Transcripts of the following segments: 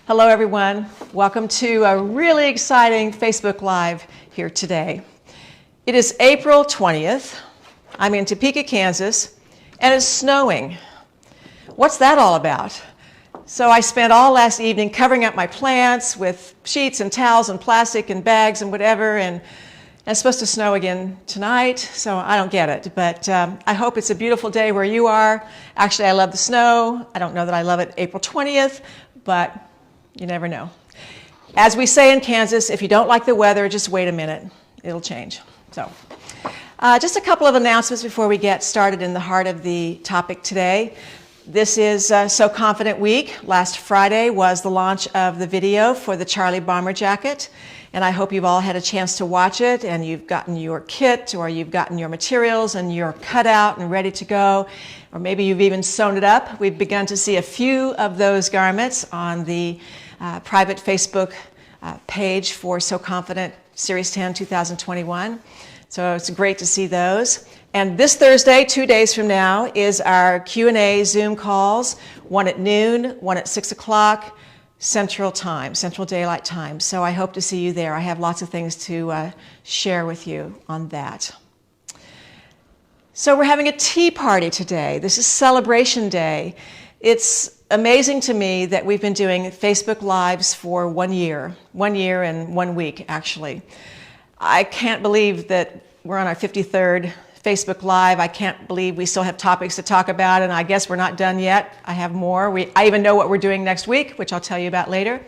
Hello everyone. Welcome to a really exciting Facebook Live here today. It is April 20th. I'm in Topeka, Kansas, and it's snowing. What's that all about? So I spent all last evening covering up my plants with sheets and towels and plastic and bags and whatever, and it's supposed to snow again tonight, so I don't get it. But I hope it's a beautiful day where you are. Actually, I love the snow. I don't know that I love it April 20th, but you never know. As we say in Kansas, if you don't like the weather, just wait a minute. It'll change. So, just a couple of announcements before we get started in the heart of the topic today. This is So Confident Week. Last Friday was the launch of the video for the Charlie Bomber jacket, and I hope you've all had a chance to watch it and you've gotten your kit or you've gotten your materials and you're cut out and ready to go, or maybe you've even sewn it up. We've begun to see a few of those garments on the private Facebook page for So Confident Series 10 2021. So it's great to see those. And this Thursday, 2 days from now, is our Q&A Zoom calls, one at noon, one at 6 o'clock Central Time, Central Daylight Time. So I hope to see you there. I have lots of things to share with you on that. So we're having a tea party today. This is Celebration Day. It's amazing to me that we've been doing Facebook Lives for 1 year and 1 week, actually. I can't believe that we're on our 53rd Facebook Live. I can't believe we still have topics to talk about, and I guess we're not done yet. I have more. I even know what we're doing next week, which I'll tell you about later.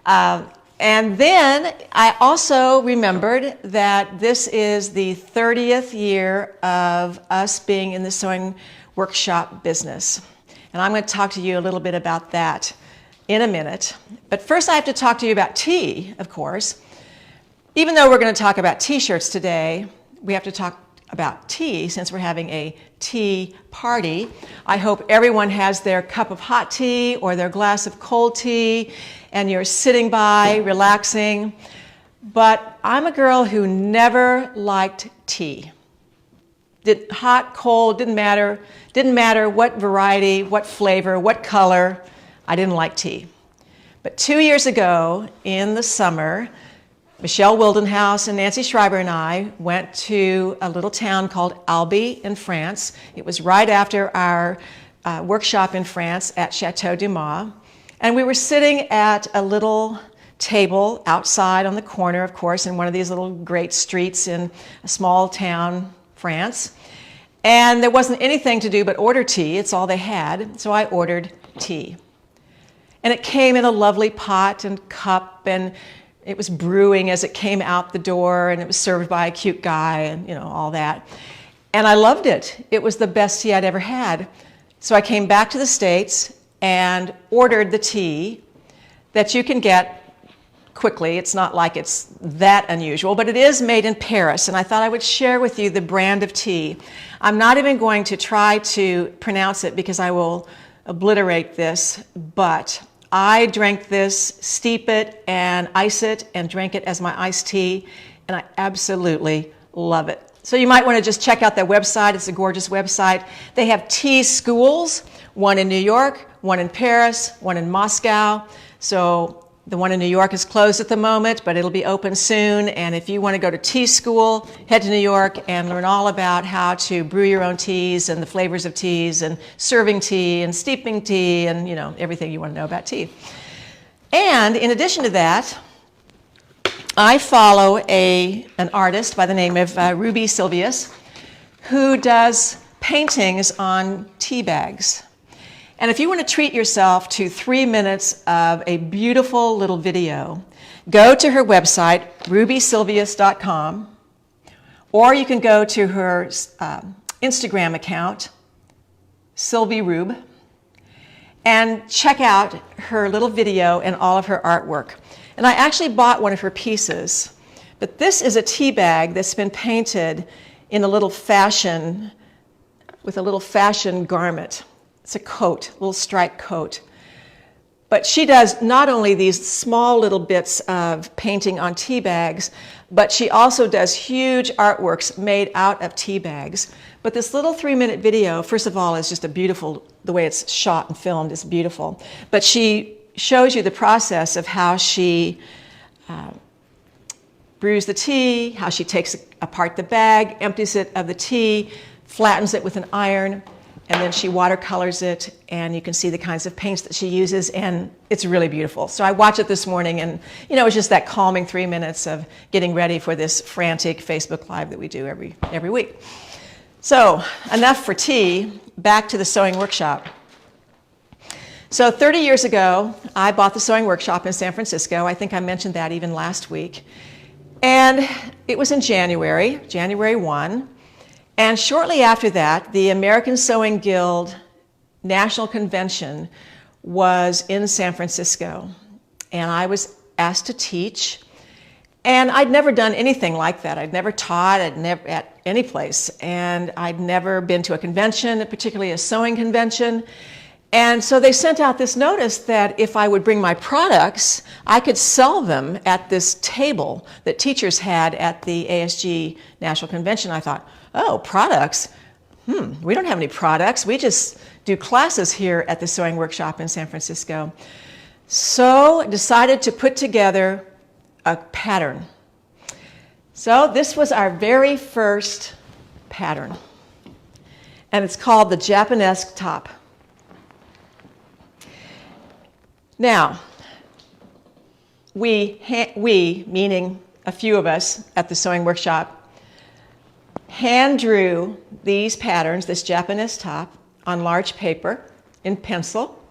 And then I also remembered that this is the 30th year of us being in the sewing workshop business. And I'm going to talk to you a little bit about that in a minute. But first I have to talk to you about tea, of course. Even though we're going to talk about T-shirts today, we have to talk about tea since we're having a tea party. I hope everyone has their cup of hot tea or their glass of cold tea and you're sitting by, relaxing. But I'm a girl who never liked tea. Hot, cold, didn't matter what variety, what flavor, what color, I didn't like tea. But 2 years ago in the summer, Michelle Wildenhouse and Nancy Schreiber and I went to a little town called Albi in France. It was right after our workshop in France at Chateau Dumas. And we were sitting at a little table outside on the corner, of course, in one of these little great streets in a small town, France. And there wasn't anything to do but order tea. It's all they had. So I ordered tea. And it came in a lovely pot and cup, and it was brewing as it came out the door, and it was served by a cute guy, and all that. And I loved it. It was the best tea I'd ever had. So I came back to the States and ordered the tea that you can get quickly. It's not like it's that unusual, but it is made in Paris, and I thought I would share with you the brand of tea. I'm not even going to try to pronounce it because I will obliterate this, but I drank this, steep it and ice it, and drank it as my iced tea, and I absolutely love it. So you might want to just check out their website. It's a gorgeous website. They have tea schools, one in New York, one in Paris, one in Moscow. So the one in New York is closed at the moment, but it'll be open soon. And if you want to go to tea school, head to New York and learn all about how to brew your own teas and the flavors of teas and serving tea and steeping tea and everything you want to know about tea. And in addition to that, I follow an artist by the name of Ruby Silvius, who does paintings on tea bags. And if you want to treat yourself to 3 minutes of a beautiful little video, go to her website, rubysilvius.com, or you can go to her Instagram account, SylvieRube, and check out her little video and all of her artwork. And I actually bought one of her pieces, but this is a tea bag that's been painted in a little fashion, with a little fashion garment. It's a coat, a little striped coat. But she does not only these small little bits of painting on tea bags, but she also does huge artworks made out of tea bags. But this little 3-minute video, first of all, is just the way it's shot and filmed is beautiful. But she shows you the process of how she brews the tea, how she takes apart the bag, empties it of the tea, flattens it with an iron, and then she watercolors it, and you can see the kinds of paints that she uses, and it's really beautiful. So I watched it this morning, and you know, it was just that calming 3 minutes of getting ready for this frantic Facebook Live that we do every week. So enough for tea, back to the sewing workshop. So 30 years ago, I bought the sewing workshop in San Francisco. I think I mentioned that even last week. And it was in January 1. And shortly after that, the American Sewing Guild National Convention was in San Francisco. And I was asked to teach. And I'd never done anything like that. I'd never taught at any place. And I'd never been to a convention, particularly a sewing convention. And so they sent out this notice that if I would bring my products, I could sell them at this table that teachers had at the ASG National Convention. I thought, oh, products? We don't have any products. We just do classes here at the Sewing Workshop in San Francisco. So I decided to put together a pattern. So this was our very first pattern. And it's called the Japonesque top. Now, we, meaning a few of us at the sewing workshop, hand drew these patterns, this Japanese top, on large paper in pencil,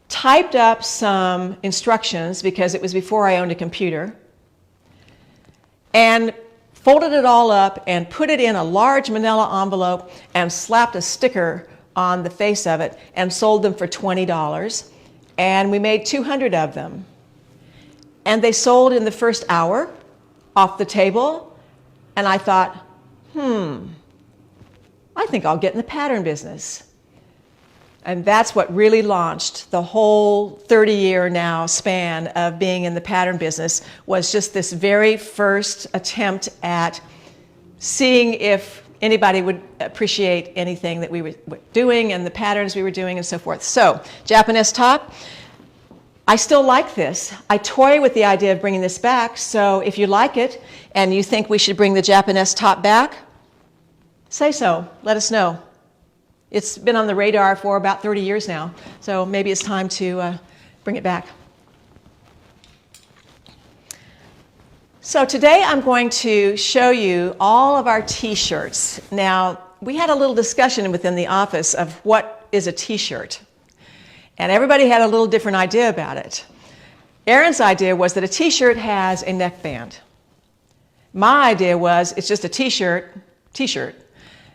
typed up some instructions because it was before I owned a computer, and folded it all up and put it in a large manila envelope and slapped a sticker on the face of it and sold them for $20. And we made 200 of them. And they sold in the first hour off the table. And I thought, I think I'll get in the pattern business. And that's what really launched the whole 30-year now span of being in the pattern business, was just this very first attempt at seeing if anybody would appreciate anything that we were doing and the patterns we were doing and so forth. So, Japanese top. I still like this. I toy with the idea of bringing this back, so if you like it and you think we should bring the Japanese top back, say so. Let us know. It's been on the radar for about 30 years now, so maybe it's time to bring it back. So today I'm going to show you all of our T-shirts. Now, we had a little discussion within the office of what is a T-shirt. And everybody had a little different idea about it. Erin's idea was that a T-shirt has a neckband. My idea was it's just a T-shirt,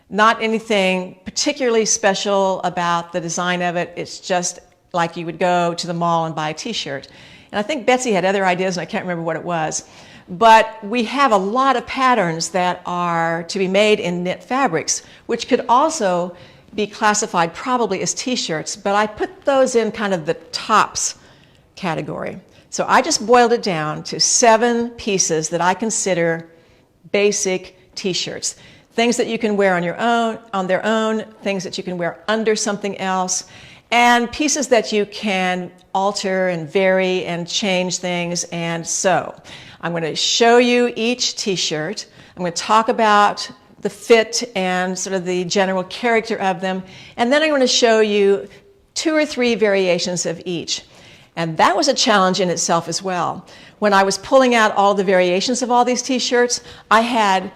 not anything particularly special about the design of it. It's just like you would go to the mall and buy a T-shirt. And I think Betsy had other ideas, and I can't remember what it was. But we have a lot of patterns that are to be made in knit fabrics, which could also be classified probably as T-shirts, but I put those in kind of the tops category. So I just boiled it down to 7 pieces that I consider basic T-shirts. Things that you can wear on their own, things that you can wear under something else, and pieces that you can alter and vary and change things and sew. I'm going to show you each T-shirt. I'm going to talk about the fit and sort of the general character of them, and then I'm going to show you 2 or 3 variations of each. And that was a challenge in itself as well. When I was pulling out all the variations of all these T-shirts, I had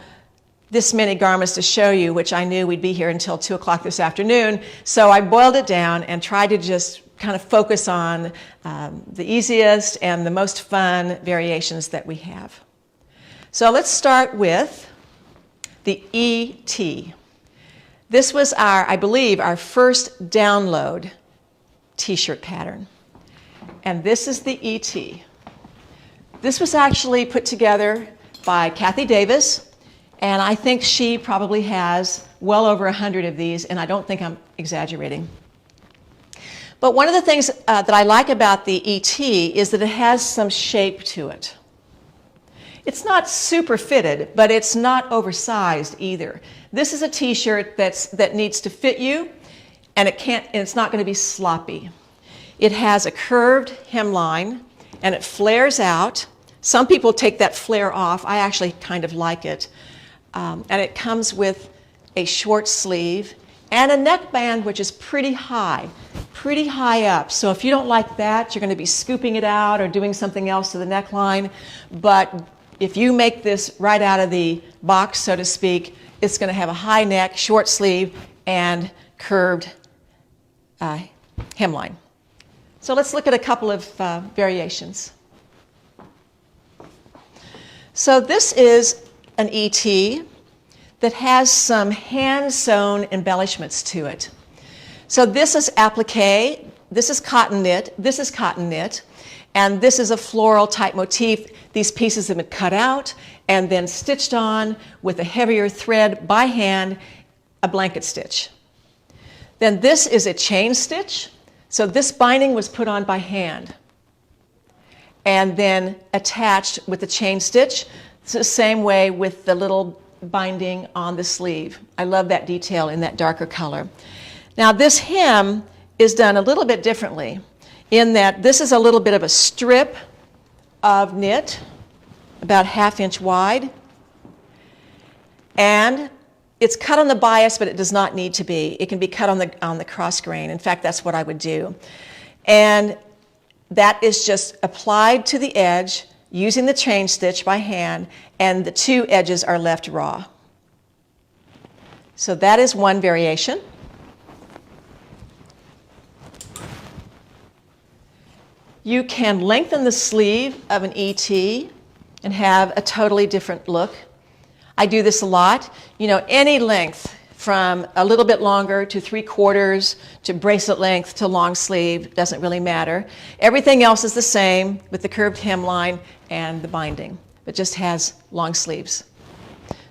this many garments to show you, which I knew we'd be here until 2 o'clock this afternoon. So I boiled it down and tried to just kind of focus on the easiest and the most fun variations that we have. So let's start with the eTee. This was I believe, our first download T-shirt pattern. And this is the eTee. This was actually put together by Kathy Davis, and I think she probably has well over 100 of these, and I don't think I'm exaggerating. But one of the things that I like about the eTee is that it has some shape to it. It's not super fitted, but it's not oversized either. This is a T-shirt that needs to fit you, and it's not going to be sloppy. It has a curved hemline and it flares out. Some people take that flare off. I actually kind of like it. And it comes with a short sleeve and a neckband which is pretty high up. So if you don't like that, you're going to be scooping it out or doing something else to the neckline. But if you make this right out of the box, so to speak, it's going to have a high neck, short sleeve, and curved hemline. So let's look at a couple of variations. So this is an eTee that has some hand-sewn embellishments to it. So this is applique, this is cotton knit, and this is a floral type motif. These pieces have been cut out and then stitched on with a heavier thread by hand, a blanket stitch. Then this is a chain stitch. So this binding was put on by hand and then attached with the chain stitch. It's the same way with the little binding on the sleeve. I love that detail in that darker color. Now this hem is done a little bit differently in that this is a little bit of a strip of knit, about 1/2 inch wide, and it's cut on the bias, but it does not need to be. It can be cut on the cross grain. In fact, that's what I would do. And that is just applied to the edge using the chain stitch by hand, and the two edges are left raw. So that is one variation. You can lengthen the sleeve of an eTee and have a totally different look. I do this a lot. You know, any length from a little bit longer to 3/4 to bracelet length to long sleeve, doesn't really matter. Everything else is the same with the curved hemline and the binding. It just has long sleeves.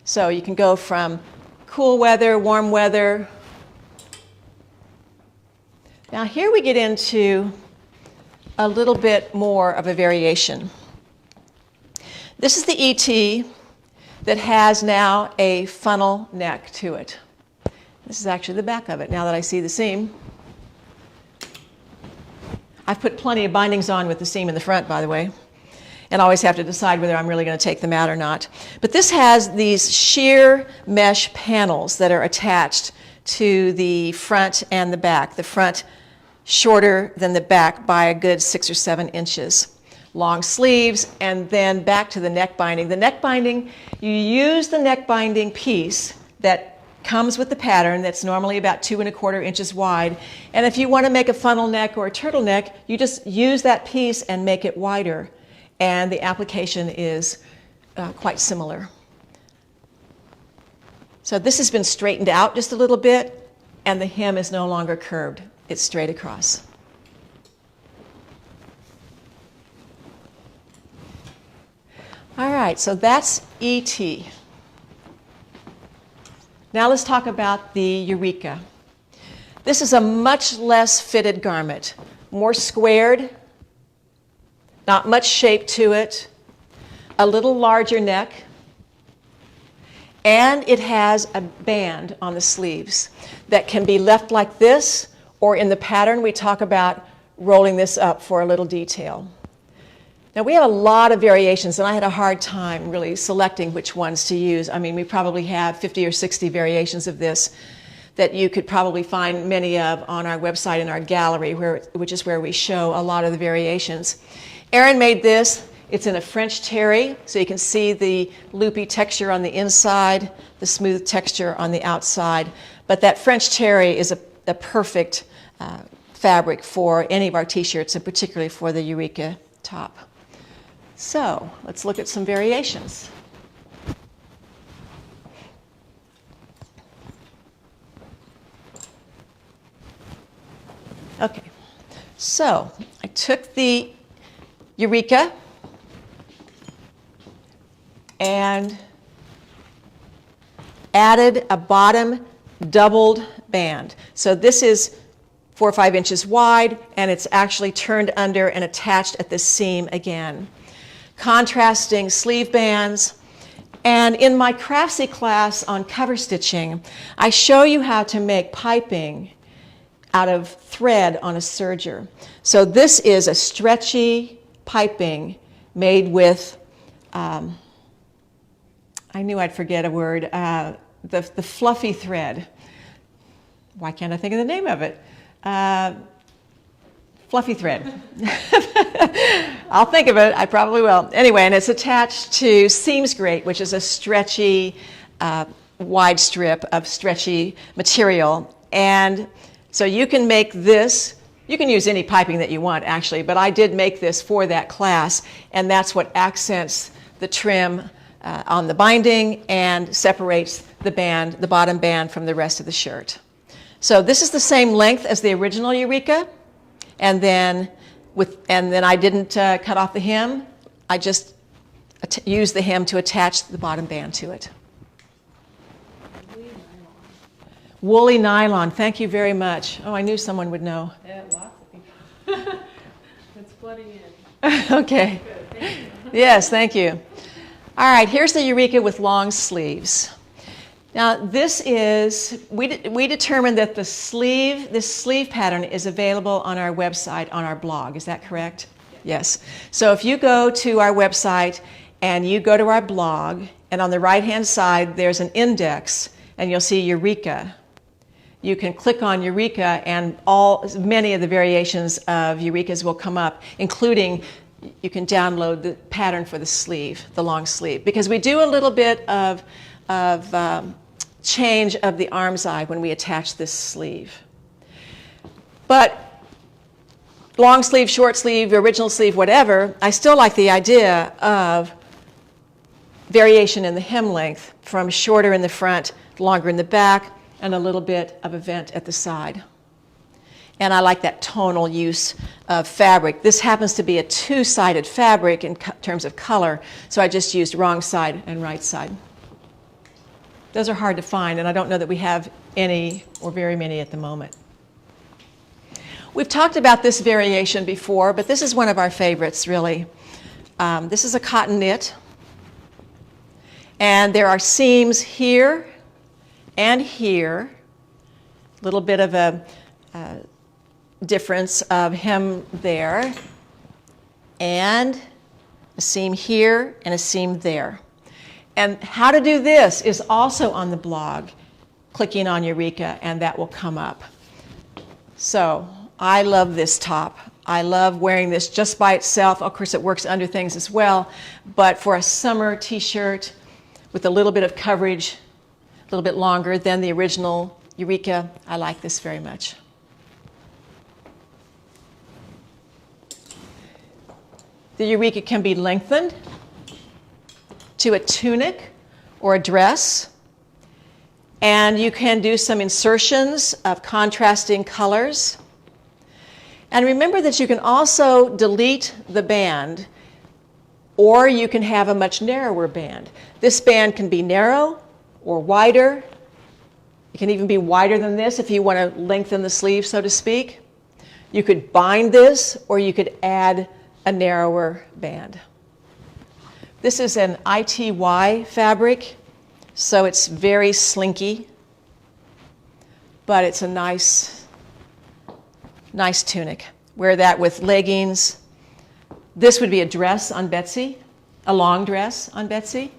So you can go from cool weather, warm weather. Now here we get into a little bit more of a variation. This is the eTee that has now a funnel neck to it. This is actually the back of it, now that I see the seam. I've put plenty of bindings on with the seam in the front, by the way, and I always have to decide whether I'm really going to take them out or not. But this has these sheer mesh panels that are attached to the front and the back. The front shorter than the back by a good 6 or 7 inches. Long sleeves, and then back to the neck binding. The neck binding, you use the neck binding piece that comes with the pattern that's normally about 2 1/4 inches wide. And if you want to make a funnel neck or a turtleneck, you just use that piece and make it wider. And the application is quite similar. So this has been straightened out just a little bit, and the hem is no longer curved. It's straight across. All right, so that's eTee. Now let's talk about the Eureka. This is a much less fitted garment, more squared, not much shape to it, a little larger neck, and it has a band on the sleeves that can be left like this, or in the pattern we talk about rolling this up for a little detail. Now we have a lot of variations, and I had a hard time really selecting which ones to use. I mean, we probably have 50 or 60 variations of this that you could probably find many of on our website in our gallery, which is where we show a lot of the variations. Erin made this. It's in a French terry, so you can see the loopy texture on the inside, the smooth texture on the outside. But that French terry is a perfect fabric for any of our t-shirts, and particularly for the Eureka top. So let's look at some variations. Okay, so I took the Eureka and added a bottom doubled band. So this is 4 or 5 inches wide, and it's actually turned under and attached at the seam again. Contrasting sleeve bands. And in my Craftsy class on cover stitching, I show you how to make piping out of thread on a serger. So this is a stretchy piping made with, I knew I'd forget a word, the fluffy thread. Why can't I think of the name of it? Fluffy thread. I'll think of it, I probably will. Anyway, and it's attached to Seams Grate, which is a stretchy, wide strip of stretchy material. And so you can make this, you can use any piping that you want actually, but I did make this for that class, and that's what accents the trim on the binding and separates the band, the bottom band, from the rest of the shirt. So this is the same length as the original Eureka, and then I didn't cut off the hem. I just used the hem to attach the bottom band to it. Woolly nylon, thank you very much. Oh, I knew someone would know. Yeah, lots of people. It's flooding in. Okay. Good, thank you. Yes, thank you. All right, here's the Eureka with long sleeves. Now this is, we determined that this sleeve pattern is available on our website, on our blog. Is that correct? Yes. So if you go to our website and you go to our blog, and on the right-hand side there's an index, and you'll see Eureka. You can click on Eureka, and many of the variations of Eurekas will come up, including you can download the pattern for the sleeve, the long sleeve, because we do a little bit of change of the arm's eye when we attach this sleeve. But long sleeve, short sleeve, original sleeve, whatever, I still like the idea of variation in the hem length, from shorter in the front, longer in the back, and a little bit of a vent at the side. And I like that tonal use of fabric. This happens to be a two-sided fabric in terms of color, so I just used wrong side and right side. Those are hard to find, and I don't know that we have any or very many at the moment. We've talked about this variation before, but this is one of our favorites, really. This is a cotton knit, and there are seams here and here, a little bit of a difference of hem there, and a seam here and a seam there. And how to do this is also on the blog, clicking on Eureka, and that will come up. So I love this top. I love wearing this just by itself. Of course, it works under things as well, but for a summer t-shirt with a little bit of coverage, a little bit longer than the original Eureka, I like this very much. The Eureka can be lengthened to a tunic or a dress, and you can do some insertions of contrasting colors. And remember that you can also delete the band, or you can have a much narrower band. This band can be narrow or wider. It can even be wider than this if you want to lengthen the sleeve, so to speak. You could bind this, or you could add a narrower band. This is an eTee fabric, so it's very slinky, but it's a nice tunic. Wear that with leggings. This would be a dress on Betsy, a long dress on Betsy.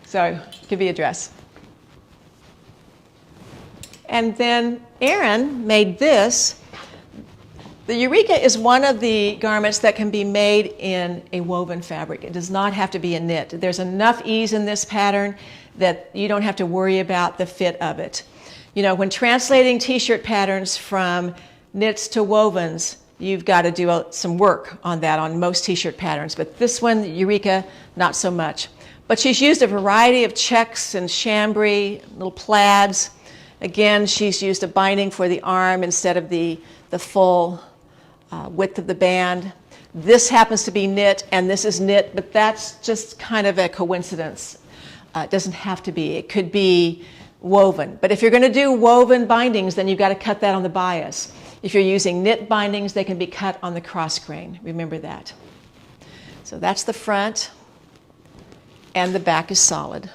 So it could be a dress. And then Erin made this. The Eureka is one of the garments that can be made in a woven fabric. It does not have to be a knit. There's enough ease in this pattern that you don't have to worry about the fit of it. You know, when translating t-shirt patterns from knits to wovens, you've got to do some work on that on most t-shirt patterns. But this one, Eureka, not so much. But she's used a variety of checks and chambray, little plaids. Again, she's used a binding for the arm instead of the full width of the band. This happens to be knit, and this is knit, but that's just kind of a coincidence. It doesn't have to be. It could be woven. But if you're going to do woven bindings, then you've got to cut that on the bias. If you're using knit bindings, they can be cut on the cross grain. Remember that. So that's the front, and the back is solid.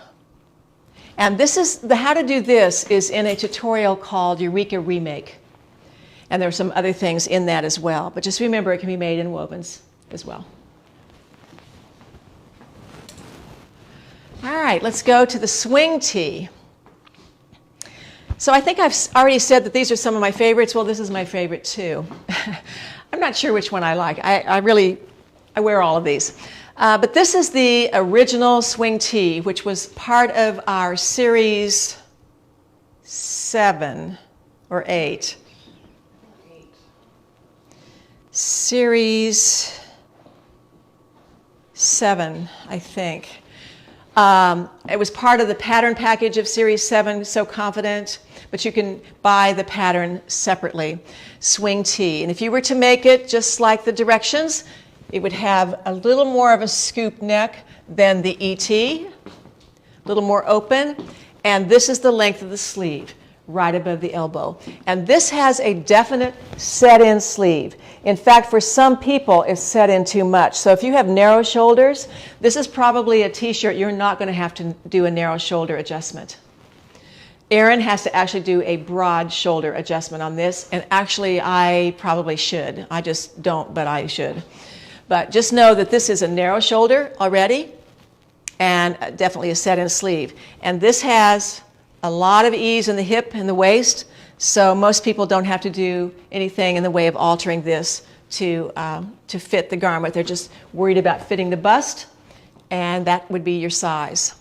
And this is how to do this is in a tutorial called Eureka Remake. And there are some other things in that as well. But just remember, it can be made in wovens as well. All right, let's go to the swing tee. So I think I've already said that these are some of my favorites. Well, this is my favorite too. I'm not sure which one I like. I wear all of these. But this is the original swing tee, which was part of our series 7 or 8. Series 7, I think. It was part of the pattern package of Series 7, So Confident, but you can buy the pattern separately, swing tee. And if you were to make it just like the directions, it would have a little more of a scoop neck than the eTee, a little more open, and this is the length of the sleeve, right above the elbow. And this has a definite set-in sleeve. In fact, for some people, it's set in too much. So if you have narrow shoulders, this is probably a t-shirt you're not going to have to do a narrow shoulder adjustment. Erin has to actually do a broad shoulder adjustment on this, and actually I probably should. I just don't, but I should. But just know that this is a narrow shoulder already, and definitely a set-in sleeve. And this has a lot of ease in the hip and the waist, so most people don't have to do anything in the way of altering this to fit the garment. They're just worried about fitting the bust, and that would be your size.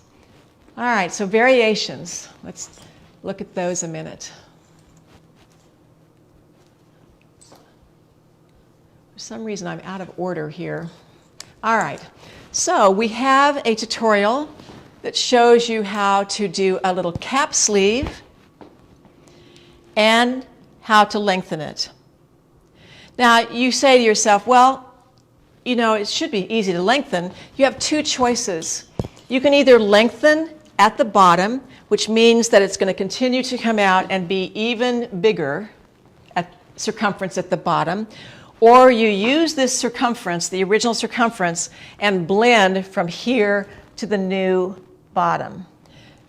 All right, so variations. Let's look at those a minute. For some reason, I'm out of order here. All right, so we have a tutorial that shows you how to do a little cap sleeve and how to lengthen it. Now, you say to yourself, well, you know, it should be easy to lengthen. You have two choices. You can either lengthen at the bottom, which means that it's going to continue to come out and be even bigger at circumference at the bottom, or you use this circumference, the original circumference, and blend from here to the new bottom.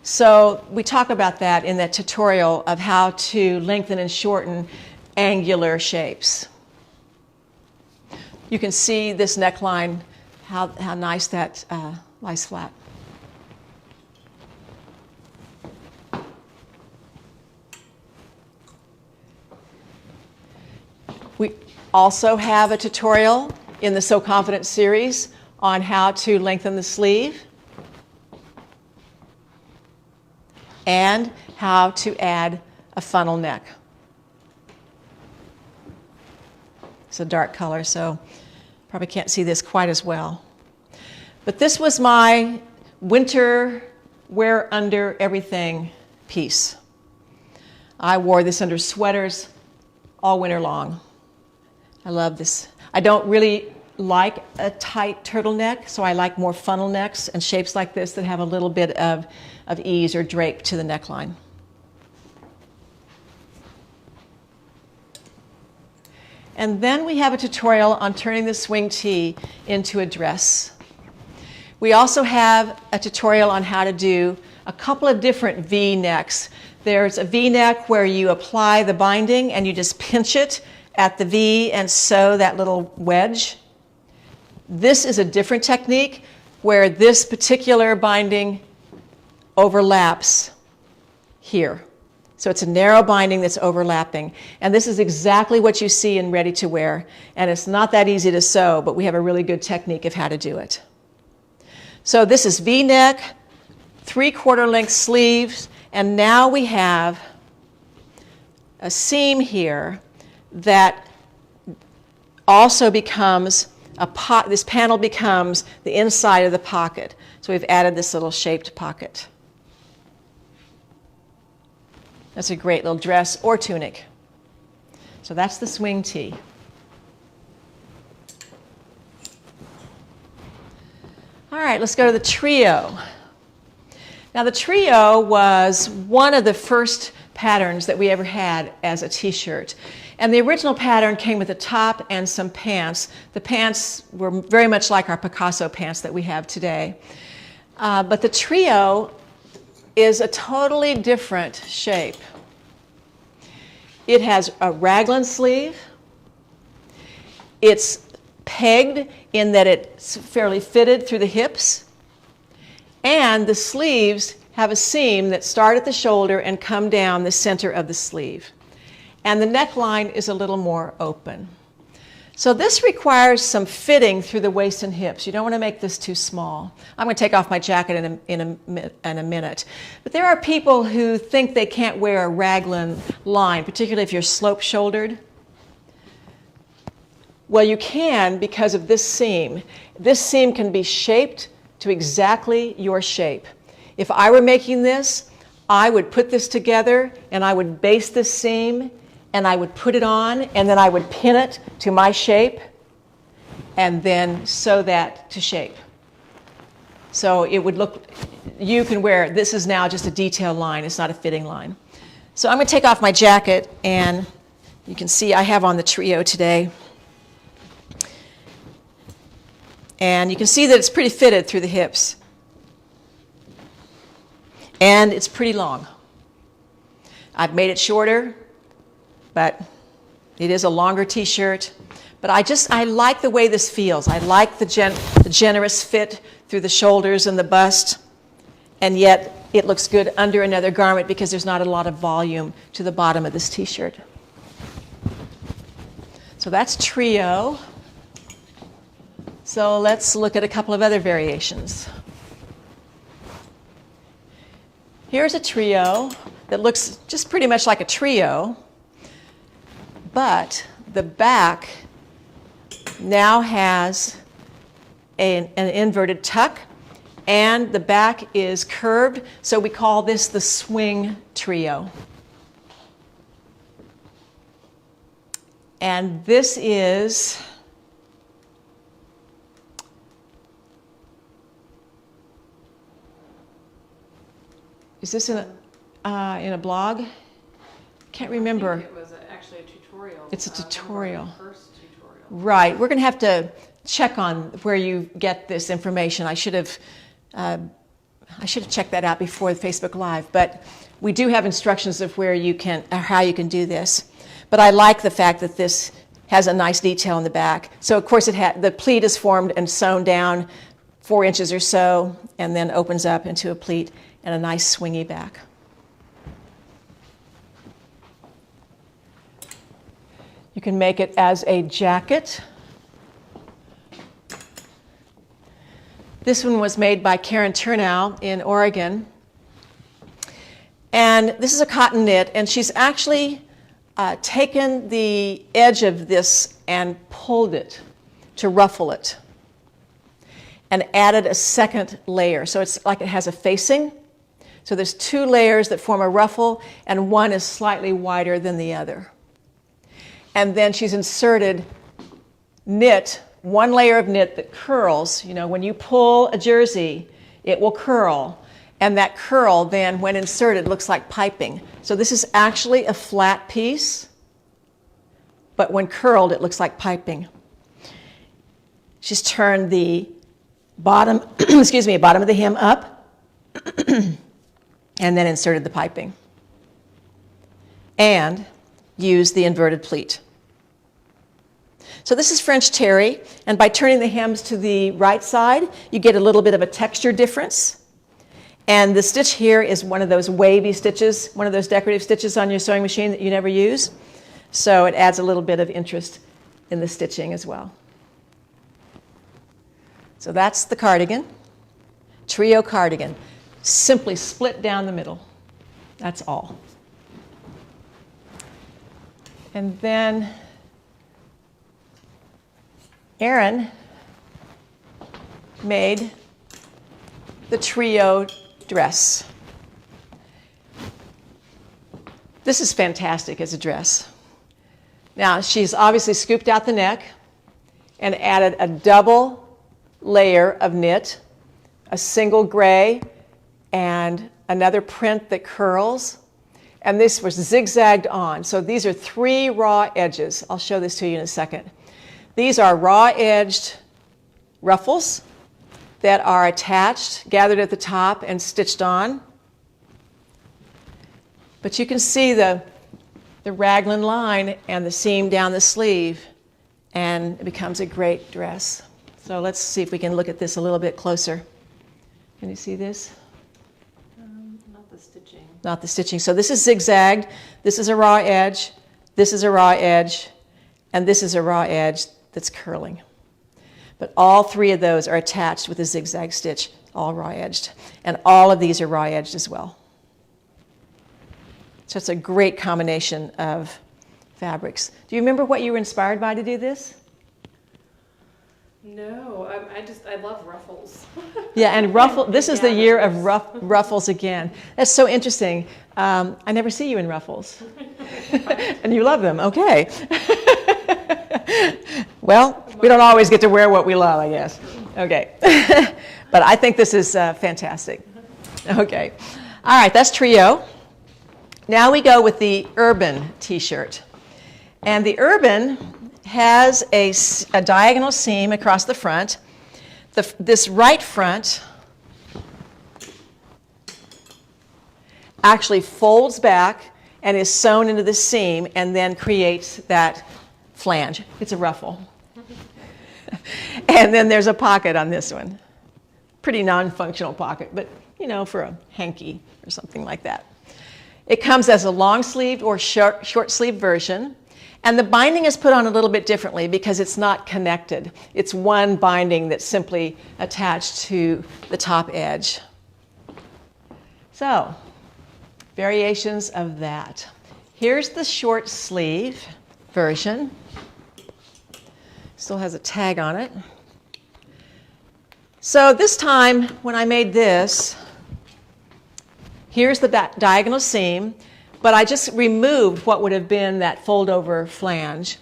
So we talk about that in that tutorial of how to lengthen and shorten angular shapes. You can see this neckline, how nice that lies flat. We also have a tutorial in the So Confident series on how to lengthen the sleeve and how to add a funnel neck. It's a dark color, so probably can't see this quite as well. But this was my winter wear under everything piece. I wore this under sweaters all winter long. I love this. I don't really like a tight turtleneck, so I like more funnel necks and shapes like this that have a little bit of ease or drape to the neckline. And then we have a tutorial on turning the swing tee into a dress. We also have a tutorial on how to do a couple of different V-necks. There's a V-neck where you apply the binding and you just pinch it at the V and sew that little wedge. This is a different technique where this particular binding overlaps here. So it's a narrow binding that's overlapping. And this is exactly what you see in ready to wear. And it's not that easy to sew, but we have a really good technique of how to do it. So this is V-neck, 3/4 length sleeves, and now we have a seam here that also becomes this panel becomes the inside of the pocket. So we've added this little shaped pocket. That's a great little dress or tunic. So that's the swing tee. All right, let's go to the trio. Now the trio was one of the first patterns that we ever had as a t-shirt. And the original pattern came with a top and some pants. The pants were very much like our Picasso pants that we have today. But the trio is a totally different shape. It has a raglan sleeve. It's pegged in that it's fairly fitted through the hips. And the sleeves have a seam that start at the shoulder and come down the center of the sleeve. And the neckline is a little more open. So this requires some fitting through the waist and hips. You don't want to make this too small. I'm going to take off my jacket in a minute. But there are people who think they can't wear a raglan line, particularly if you're slope-shouldered. Well, you can because of this seam. This seam can be shaped to exactly your shape. If I were making this, I would put this together and I would base this seam and I would put it on, and then I would pin it to my shape, and then sew that to shape. So it would look, you can wear, this is now just a detail line, it's not a fitting line. So I'm going to take off my jacket, and you can see I have on the trio today. And you can see that it's pretty fitted through the hips. And it's pretty long. I've made it shorter, but it is a longer t-shirt. But I like the way this feels. I like the generous fit through the shoulders and the bust, and yet it looks good under another garment because there's not a lot of volume to the bottom of this t-shirt. So that's trio. So let's look at a couple of other variations. Here's a trio that looks just pretty much like a trio, but the back now has an inverted tuck, and the back is curved, so we call this the swing trio. And this is this in a blog? Can't remember. I think it was actually a tutorial. It's a tutorial. First tutorial. Right. We're going to have to check on where you get this information. I should have checked that out before the Facebook Live. But we do have instructions of where you can, or how you can do this. But I like the fact that this has a nice detail in the back. So of course the pleat is formed and sewn down 4 inches or so, and then opens up into a pleat and a nice swingy back. You can make it as a jacket. This one was made by Karen Turnow in Oregon. And this is a cotton knit, and she's actually taken the edge of this and pulled it to ruffle it and added a second layer. So it's like it has a facing. So there's 2 layers that form a ruffle, and one is slightly wider than the other. And then she's inserted knit, 1 layer of knit that curls. You know, when you pull a jersey, it will curl. And that curl then, when inserted, looks like piping. So this is actually a flat piece, but when curled, it looks like piping. She's turned the bottom, bottom of the hem up, and then inserted the piping. And used the inverted pleat. So this is French terry, and by turning the hems to the right side, you get a little bit of a texture difference. And the stitch here is one of those wavy stitches, one of those decorative stitches on your sewing machine that you never use. So it adds a little bit of interest in the stitching as well. So that's the cardigan, trio cardigan. Simply split down the middle. That's all. And then Erin made the trio dress. This is fantastic as a dress. Now, she's obviously scooped out the neck and added a double layer of knit, a single gray, and another print that curls. And this was zigzagged on. So these are 3 raw edges. I'll show this to you in a second. These are raw-edged ruffles that are attached, gathered at the top, and stitched on. But you can see the the raglan line and the seam down the sleeve, and it becomes a great dress. So let's see if we can look at this a little bit closer. Can you see this? Not the stitching. Not the stitching. So this is zigzagged. This is a raw edge. This is a raw edge. And this is a raw edge that's curling. But all three of those are attached with a zigzag stitch, all raw edged. And all of these are raw edged as well. So it's a great combination of fabrics. Do you remember what you were inspired by to do this? No, I love ruffles. Yeah, and this is the year of ruffles again. That's so interesting. I never see you in ruffles. And you love them, okay. Well, we don't always get to wear what we love, I guess. Okay. But I think this is fantastic. Okay. All right, that's trio. Now we go with the Urban T-shirt. And the Urban has a diagonal seam across the front. This right front actually folds back and is sewn into the seam and then creates that flange. It's a ruffle. And then there's a pocket on this one. Pretty non-functional pocket, but you know, for a hanky or something like that. It comes as a long sleeved or short sleeve version. And the binding is put on a little bit differently because it's not connected. It's one binding that's simply attached to the top edge. So, variations of that. Here's the short sleeve version. Still has a tag on it. So this time, when I made this, here's the diagonal seam. But I just removed what would have been that fold-over flange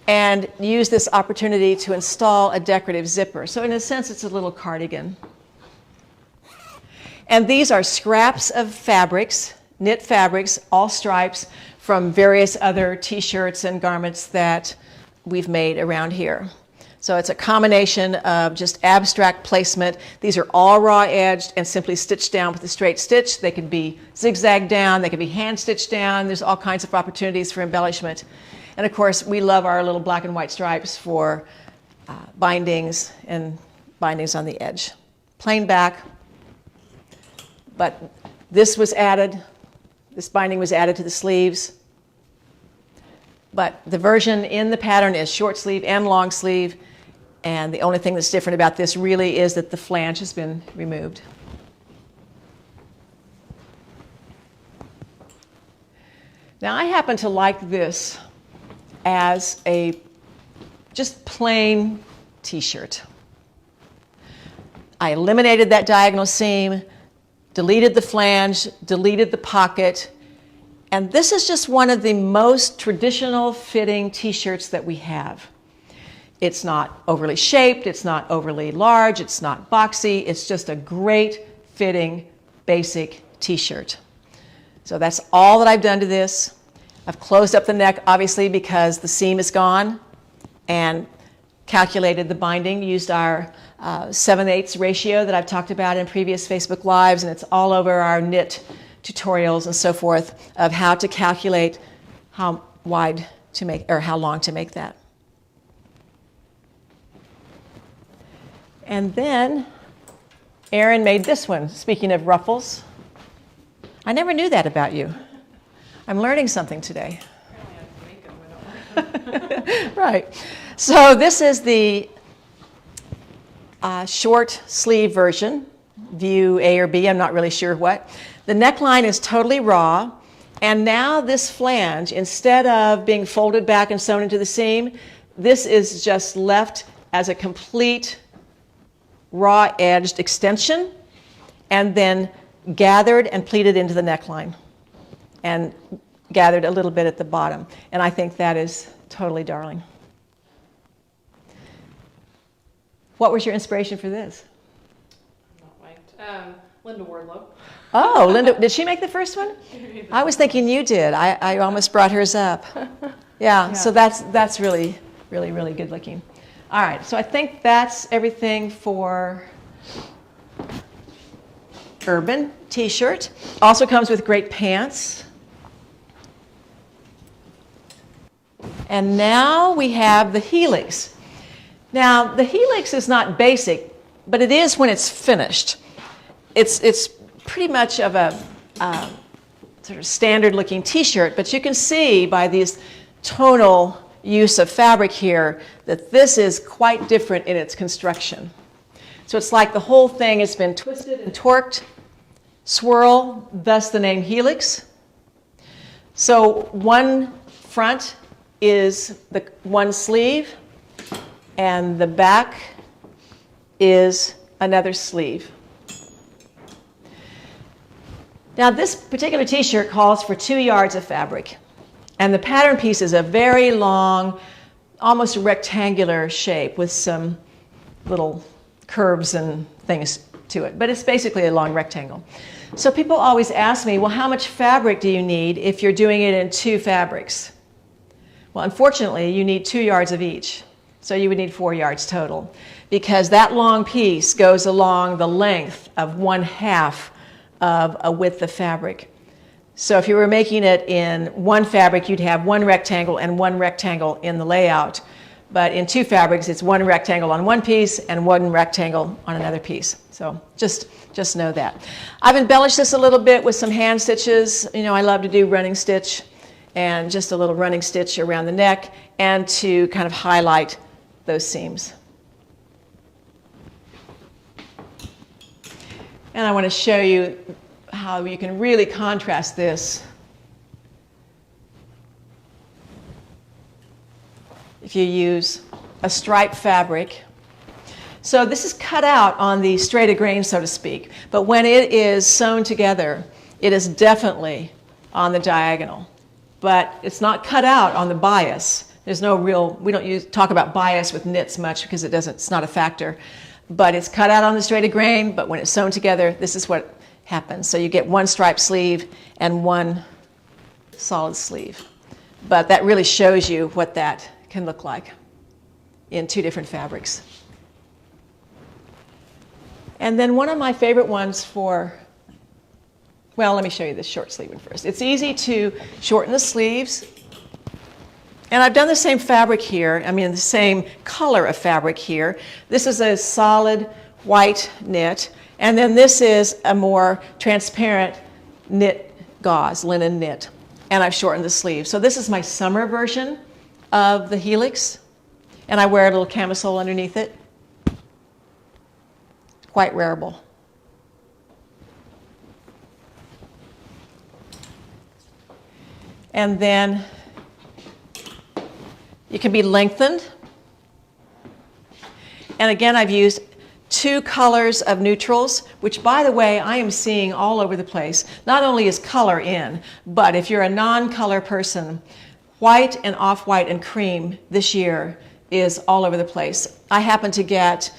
and used this opportunity to install a decorative zipper. So in a sense, it's a little cardigan. And these are scraps of fabrics, knit fabrics, all stripes, from various other T-shirts and garments that we've made around here. So it's a combination of just abstract placement. These are all raw edged and simply stitched down with a straight stitch. They can be zigzagged down, they can be hand stitched down. There's all kinds of opportunities for embellishment. And of course, we love our little black and white stripes for bindings and bindings on the edge. Plain back, but this was added, this binding was added to the sleeves. But the version in the pattern is short sleeve and long sleeve. And the only thing that's different about this really is that the flange has been removed. Now I happen to like this as a just plain T-shirt. I eliminated that diagonal seam, deleted the flange, deleted the pocket, and this is just one of the most traditional fitting T-shirts that we have. It's not overly shaped, it's not overly large, it's not boxy, it's just a great fitting basic T-shirt. So that's all that I've done to this. I've closed up the neck obviously because the seam is gone and calculated the binding, used our 7/8 ratio that I've talked about in previous Facebook Lives, and it's all over our knit tutorials and so forth of how to calculate how wide to make or how long to make that. And then Erin made this one, speaking of ruffles. I never knew that about you. I'm learning something today. Right. So this is the short sleeve version, view A or B, I'm not really sure what. The neckline is totally raw, and now this flange, instead of being folded back and sewn into the seam, this is just left as a complete raw edged extension and then gathered and pleated into the neckline and gathered a little bit at the bottom. And I think that is totally darling. What was your inspiration for this? Not white. Linda Wardlow. Oh, Linda, did she make the first one? I was thinking you did. I almost brought hers up. Yeah, so that's really, really, really good looking. All right, so I think that's everything for Urban T-shirt. Also comes with great pants. And now we have the Helix. Now, the Helix is not basic, but it is when it's finished. It's pretty much of a sort of standard-looking T-shirt, but you can see by these tonal use of fabric here that this is quite different in its construction. So it's like the whole thing has been twisted and torqued, swirl, thus the name Helix. So one front is the one sleeve, and the back is another sleeve. Now this particular T-shirt calls for 2 yards of fabric, and the pattern piece is a very long, almost rectangular shape with some little curves and things to it, but it's basically a long rectangle. So people always ask me, well, how much fabric do you need if you're doing it in 2 fabrics? Well, unfortunately, you need 2 yards of each, so you would need 4 yards total, because that long piece goes along the length of 1/2 of a width of fabric. So if you were making it in 1 fabric, you'd have 1 rectangle and 1 rectangle in the layout. But in 2 fabrics, it's 1 rectangle on one piece and 1 rectangle on another piece. So just know that. I've embellished this a little bit with some hand stitches. You know, I love to do running stitch and just a little running stitch around the neck and to kind of highlight those seams. And I want to show you how you can really contrast this if you use a striped fabric. So this is cut out on the straight of grain, so to speak, but when it is sewn together, it is definitely on the diagonal, but it's not cut out on the bias. There's no real, we don't talk about bias with knits much because it's not a factor, but it's cut out on the straight of grain, but when it's sewn together, this is what happens. So you get 1 striped sleeve and 1 solid sleeve, but that really shows you what that can look like in 2 different fabrics. And then one of my favorite ones for, well, let me show you this short sleeve one first. It's easy to shorten the sleeves. And I've done the same fabric here, I mean the same color of fabric here. This is a solid white knit, and then this is a more transparent knit gauze, linen knit. And I've shortened the sleeve. So this is my summer version of the Helix, and I wear a little camisole underneath it. Quite wearable. And then it can be lengthened. And again, I've used 2 colors of neutrals, which, by the way, I am seeing all over the place. Not only is color in, but if you're a non-color person, white and off-white and cream this year is all over the place. I happen to get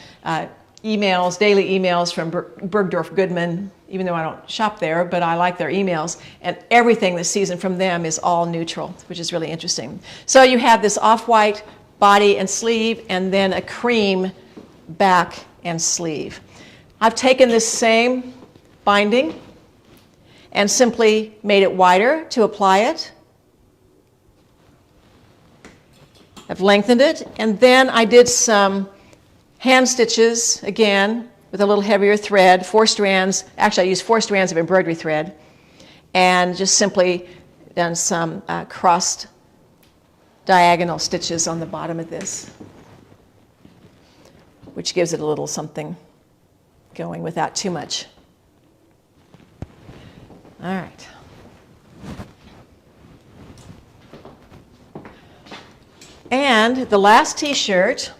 emails, daily emails from Bergdorf Goodman, even though I don't shop there, but I like their emails, and everything this season from them is all neutral, which is really interesting. So you have this off-white body and sleeve, and then a cream back and sleeve. I've taken this same binding and simply made it wider to apply it. I've lengthened it, and then I did some hand stitches, again, with a little heavier thread, 4 strands. Actually, I used 4 strands of embroidery thread, and just simply done some crossed diagonal stitches on the bottom of this, which gives it a little something going without too much. All right. And the last T-shirt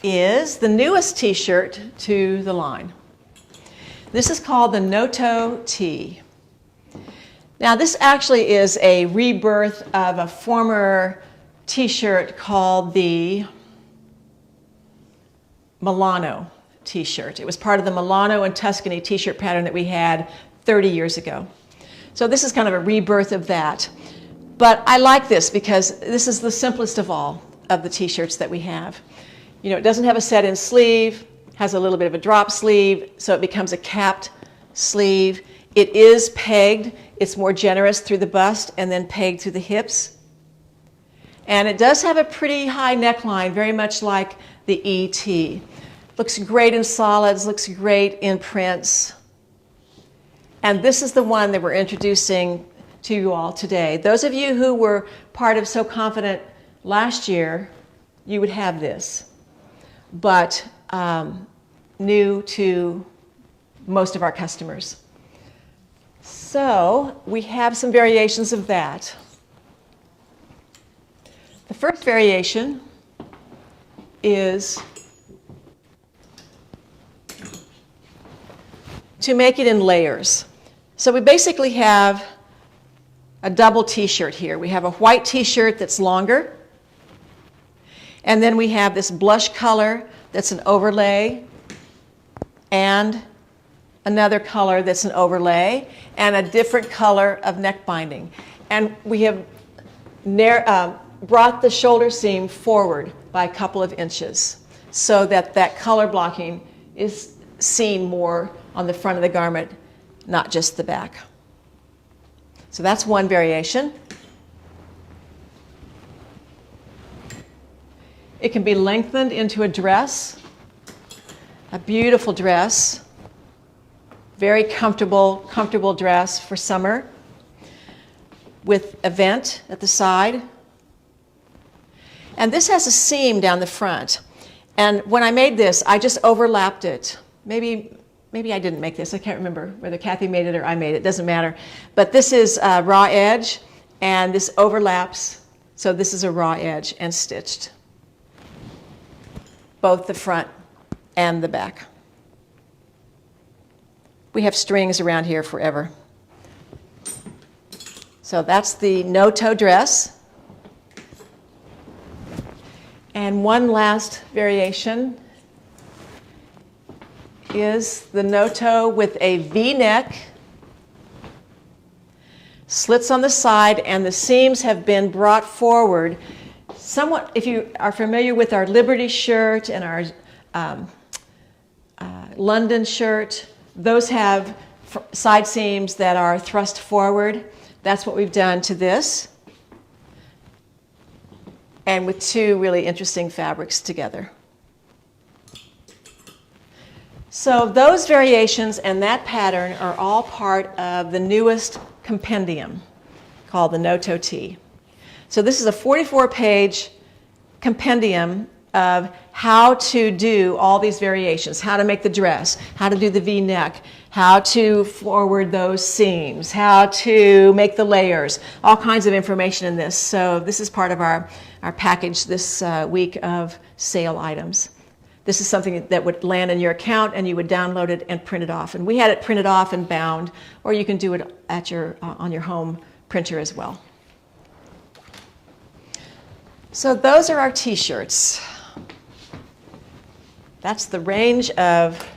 is the newest T-shirt to the line. This is called the Noto Tee. Now this actually is a rebirth of a former T-shirt called the Milano T-shirt. It was part of the Milano and Tuscany T-shirt pattern that we had 30 years ago. So this is kind of a rebirth of that. But I like this because this is the simplest of all of the T-shirts that we have. You know, it doesn't have a set-in sleeve, has a little bit of a drop sleeve, so it becomes a capped sleeve. It is pegged. It's more generous through the bust and then pegged through the hips. And it does have a pretty high neckline, very much like the eTee. Looks great in solids, looks great in prints. And this is the one that we're introducing to you all today. Those of you who were part of So Confident last year, you would have this, but new to most of our customers. So we have some variations of that. The first variation is to make it in layers. So we basically have a double T-shirt here. We have a white T-shirt that's longer, and then we have this blush color that's an overlay, and another color that's an overlay, and a different color of neck binding. And we have brought the shoulder seam forward by a couple of inches so that that color blocking is seen more on the front of the garment, not just the back. So that's one variation. It can be lengthened into a dress, a beautiful dress, very comfortable dress for summer with a vent at the side. And this has a seam down the front. And when I made this, I just overlapped it. Maybe I didn't make this. I can't remember whether Kathy made it or I made it. Doesn't matter. But this is a raw edge, and this overlaps. So this is a raw edge and stitched, both the front and the back. We have strings around here forever. So that's the Noto dress. And one last variation is the Noto with a V-neck, slits on the side, and the seams have been brought forward somewhat. If you are familiar with our Liberty shirt and our London shirt, those have side seams that are thrust forward. That's what we've done to this, and with two really interesting fabrics together. So those variations and that pattern are all part of the newest compendium called the Noto Tee. So this is a 44-page compendium of how to do all these variations, how to make the dress, how to do the V-neck, how to forward those seams, how to make the layers, all kinds of information in this. So this is part of our package this week of sale items. This is something that would land in your account, and you would download it and print it off. And we had it printed off and bound, or you can do it at on your home printer as well. So those are our T-shirts. That's the range of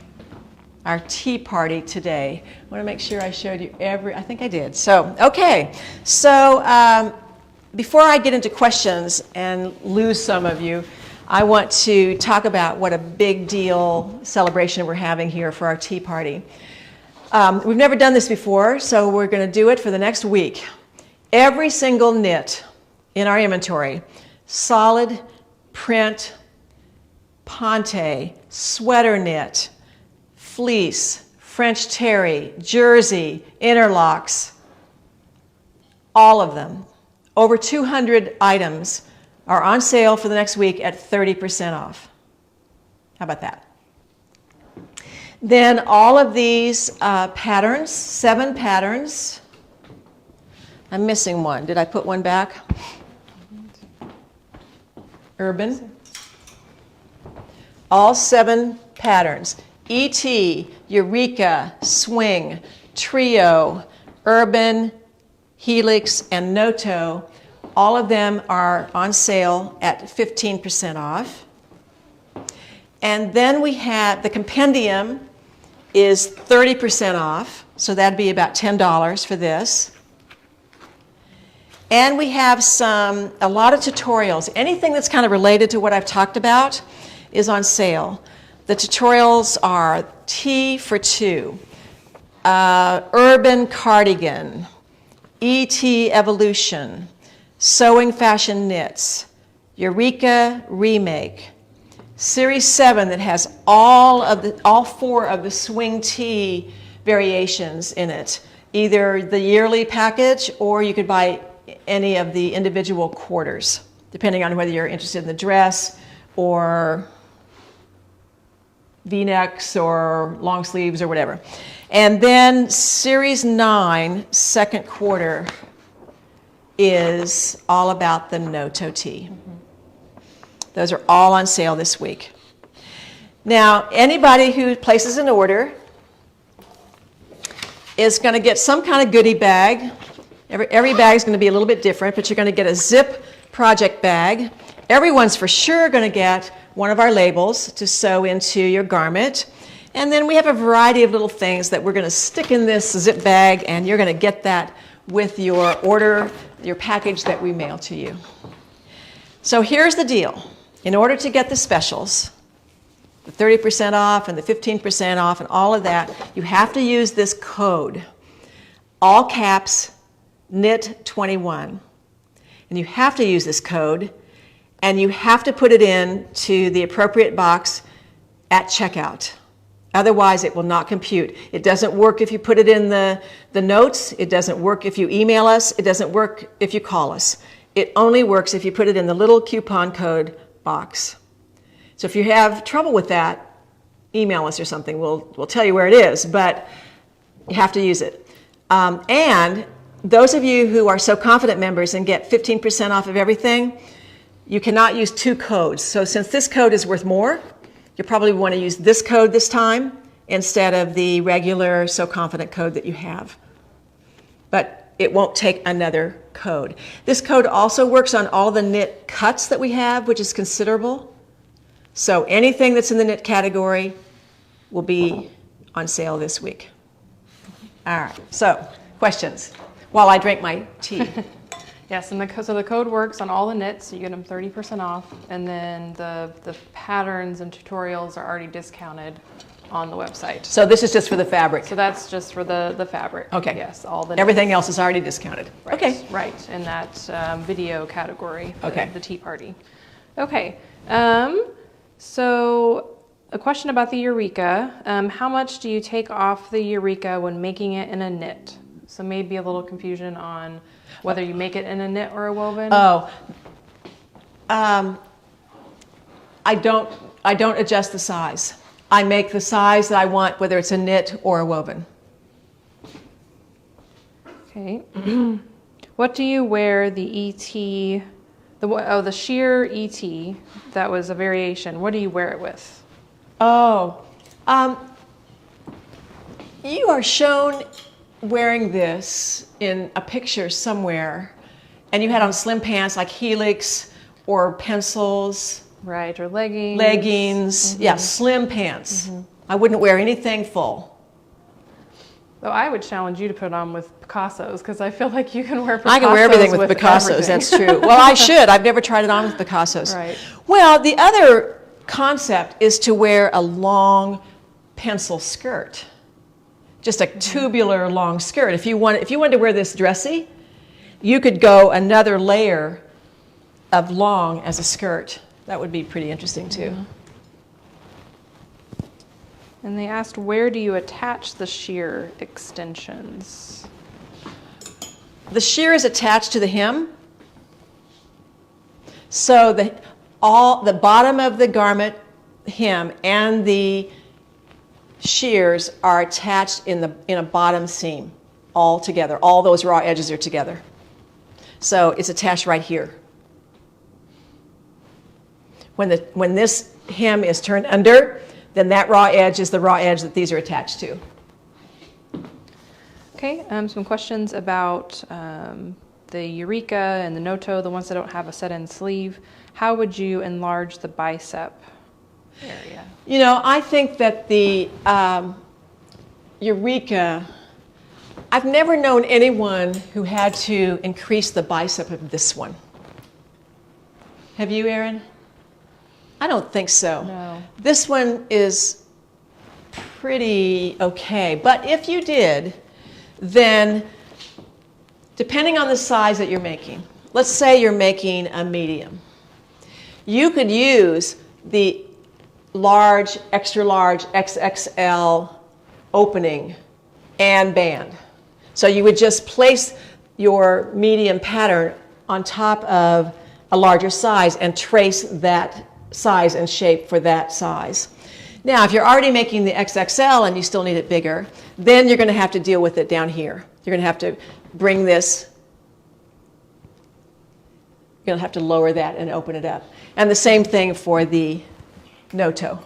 our tea party today. I want to make sure I showed you I think I did. So, okay. So before I get into questions and lose some of you, I want to talk about what a big deal celebration we're having here for our tea party. We've never done this before, so we're going to do it for the next week. Every single knit in our inventory, solid, print, ponte, sweater knit, fleece, French terry, jersey, interlocks, all of them. Over 200 items are on sale for the next week at 30% off. How about that? Then all of these patterns, 7 patterns. I'm missing one. Did I put one back? Urban. All 7 patterns. eTee, Eureka, Swing, Trio, Urban, Helix, and Noto. All of them are on sale at 15% off. And then we have the compendium is 30% off, so that'd be about $10 for this. And we have a lot of tutorials. Anything that's kind of related to what I've talked about is on sale. The tutorials are Tee for 2, Urban Cardigan, eTee Evolution, Sewing Fashion Knits, Eureka Remake, Series 7 that has all 4 of the swing tee variations in it, either the yearly package or you could buy any of the individual quarters, depending on whether you're interested in the dress or V-necks or long sleeves or whatever. And then Series 9, second quarter, is all about the Noto Tee. Those are all on sale this week. Now, anybody who places an order is going to get some kind of goodie bag. Every bag is going to be a little bit different, but you're going to get a zip project bag. Everyone's for sure going to get one of our labels to sew into your garment. And then we have a variety of little things that we're going to stick in this zip bag, and you're going to get that with your order, your package that we mail to you. So here's the deal. In order to get the specials, the 30% off and the 15% off and all of that, you have to use this code, all caps, KNIT21. And you have to use this code, and you have to put it in to the appropriate box at checkout. Otherwise, it will not compute. It doesn't work if you put it in the notes. It doesn't work if you email us. It doesn't work if you call us. It only works if you put it in the little coupon code box. So if you have trouble with that, email us or something. We'll tell you where it is, but you have to use it. And those of you who are So Confident members and get 15% off of everything, you cannot use 2 codes. So since this code is worth more, you probably want to use this code this time instead of the regular So Confident code that you have. But it won't take another code. This code also works on all the knit cuts that we have, which is considerable. So anything that's in the knit category will be on sale this week. All right, so questions while I drink my tea. Yes, and so the code works on all the knits, so you get them 30% off, and then the patterns and tutorials are already discounted on the website. So this is just for the fabric. So that's just for the fabric. Okay. Yes, all the Everything else is already discounted. Right, Okay. right, in that video category, Okay. the tea party. Okay, so a question about the Eureka. How much do you take off the Eureka when making it in a knit? So maybe a little confusion on whether you make it in a knit or a woven. Oh, I don't adjust the size. I make the size that I want, whether it's a knit or a woven. Okay. What do you wear the eTee, the sheer eTee, that was a variation, what do you wear it with? Oh, you are shown wearing this in a picture somewhere, and you had on slim pants like Helix or pencils. Right, or leggings. Leggings, yeah, slim pants. I wouldn't wear anything full. Though I would challenge you to put it on with Picassos, because I feel like you can wear Picassos. I can wear everything with Picassos, everything. that's true. Well, I should. I've never tried it on with Picassos. Right. Well, the other concept is to wear a long pencil skirt. Just a tubular long skirt. If you wanted to wear this dressy, you could go another layer of long as a skirt. That would be pretty interesting too. And they asked, where do you attach the sheer extensions? The sheer is attached to the hem. So the bottom of the garment hem and the shears are attached in a bottom seam all together. All those raw edges are together. So it's attached right here. When this hem is turned under, then that raw edge is the raw edge that these are attached to. Okay, some questions about the Eureka and the Noto, the ones that don't have a set-in sleeve. How would you enlarge the bicep area? You know, I think that the Eureka, I've never known anyone who had to increase the bicep of this one. Have you, Erin? I don't think so. No. This one is pretty okay, but if you did, then depending on the size that you're making, let's say you're making a medium. You could use the large, extra large, XXL opening and band. So you would just place your medium pattern on top of a larger size and trace that size and shape for that size. Now, if you're already making the XXL and you still need it bigger, then you're going to have to deal with it down here. You're going to have to bring this, you're going to have to lower that and open it up. And the same thing for the Noto.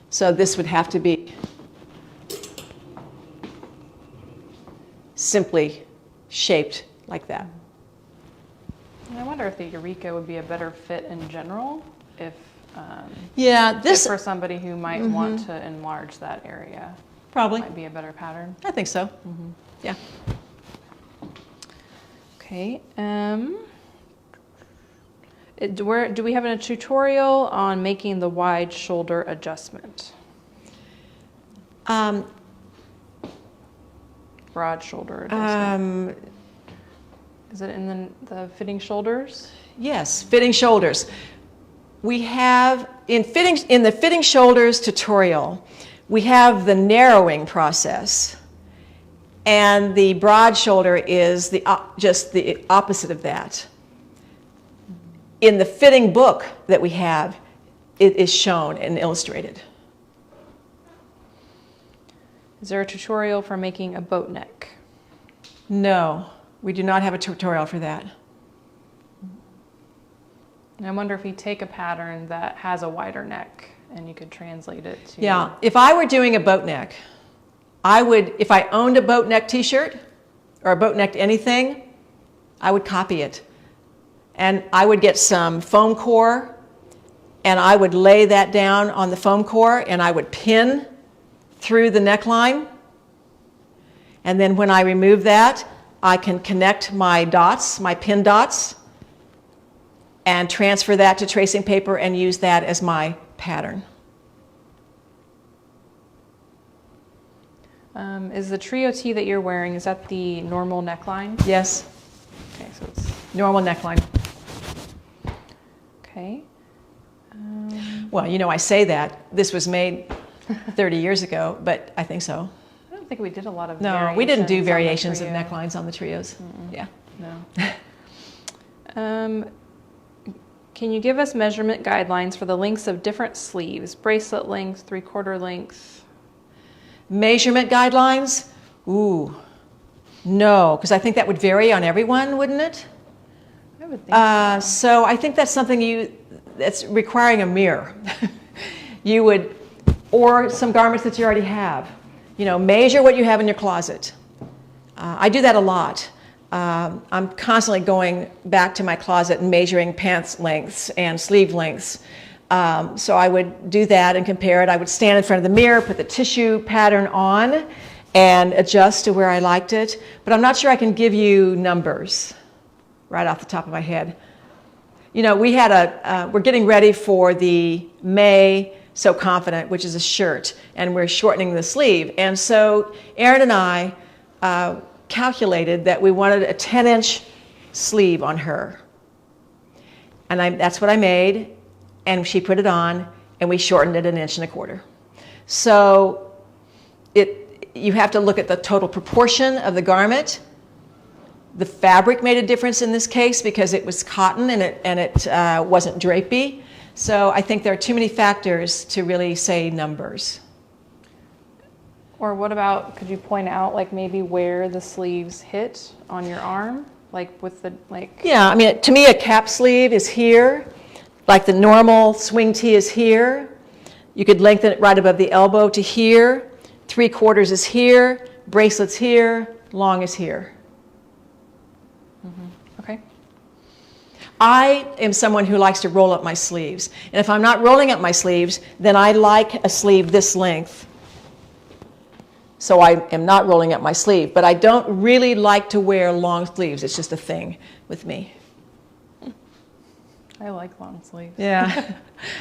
So this would have to be simply shaped like that. And I wonder if the Eureka would be a better fit in general if, this if for somebody who might want to enlarge that area. probably. Might be a better pattern. I think so. Yeah. Okay. Do we have a tutorial on making the wide shoulder adjustment? Broad shoulder adjustment. Is it in the fitting shoulders? Yes, fitting shoulders. We have in the fitting shoulders tutorial, we have the narrowing process, and the broad shoulder is just the opposite of that. In the fitting book that we have, it is shown and illustrated. Is there a tutorial for making a boat neck? No, we do not have a tutorial for that. And I wonder if you take a pattern that has a wider neck and you could translate it to... Yeah, if I were doing a boat neck, if I owned a boat neck T-shirt or a boat neck anything, I would copy it. And I would get some foam core and I would lay that down on the foam core and I would pin through the neckline. And then when I remove that, I can connect my dots, my pin dots, and transfer that to tracing paper and use that as my pattern. Is the trio tee that you're wearing, is that the normal neckline? Yes, Okay, so it's... normal neckline. Okay. Well, you know, I say that. This was made 30 years ago, but I think so. I don't think we did a lot of No, we didn't do variations variations of on the necklines on the trios. Yeah. trio. No. Can you give us measurement guidelines for the lengths of different sleeves? Bracelet length, 3/4 length? Measurement guidelines? Ooh, no, because I think that would vary on everyone, wouldn't it? I would think So I think that's something that's requiring a mirror. You would, or some garments that you already have. You know, measure what you have in your closet. I do that a lot. I'm constantly going back to my closet and measuring pants lengths and sleeve lengths. So I would do that and compare it. I would stand in front of the mirror, put the tissue pattern on, and adjust to where I liked it. But I'm not sure I can give you numbers right off the top of my head. You know, we're getting ready for the May So Confident, which is a shirt, and we're shortening the sleeve. And so Erin and I calculated that we wanted a 10-inch sleeve on her. And that's what I made, and she put it on, and we shortened it 1.25 inches. So you have to look at the total proportion of the garment. The fabric made a difference in this case because it was cotton and it wasn't drapey. So I think there are too many factors to really say numbers. Or what about, could you point out like maybe where the sleeves hit on your arm? Like with the, like... Yeah, I mean, to me a cap sleeve is here, like the normal swing tee is here. You could lengthen it right above the elbow to here. 3/4 is here, bracelets here, long is here. Okay. I am someone who likes to roll up my sleeves. And if I'm not rolling up my sleeves, then I like a sleeve this length. So I am not rolling up my sleeve. But I don't really like to wear long sleeves. It's just a thing with me. I like long sleeves. Yeah.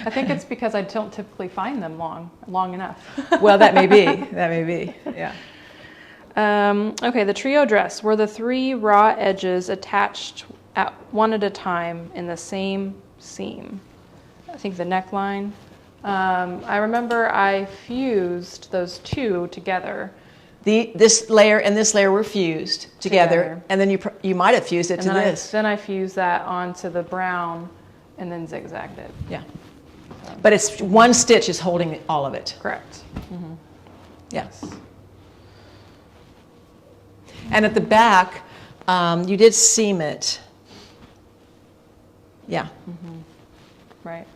I think it's because I don't typically find them long enough. Well, that may be. That may be. Yeah. Okay, the trio dress. Were the 3 raw edges attached at one at a time in the same seam? I think the neckline. I remember I fused those 2 together. This layer and this layer were fused together. And then you might have fused it to this. Then I fused that onto the brown and then zigzagged it. Yeah. But it's one stitch is holding all of it. Correct. Mm-hmm. Yes. And at the back, you did seam it. Yeah. Mm-hmm. Right.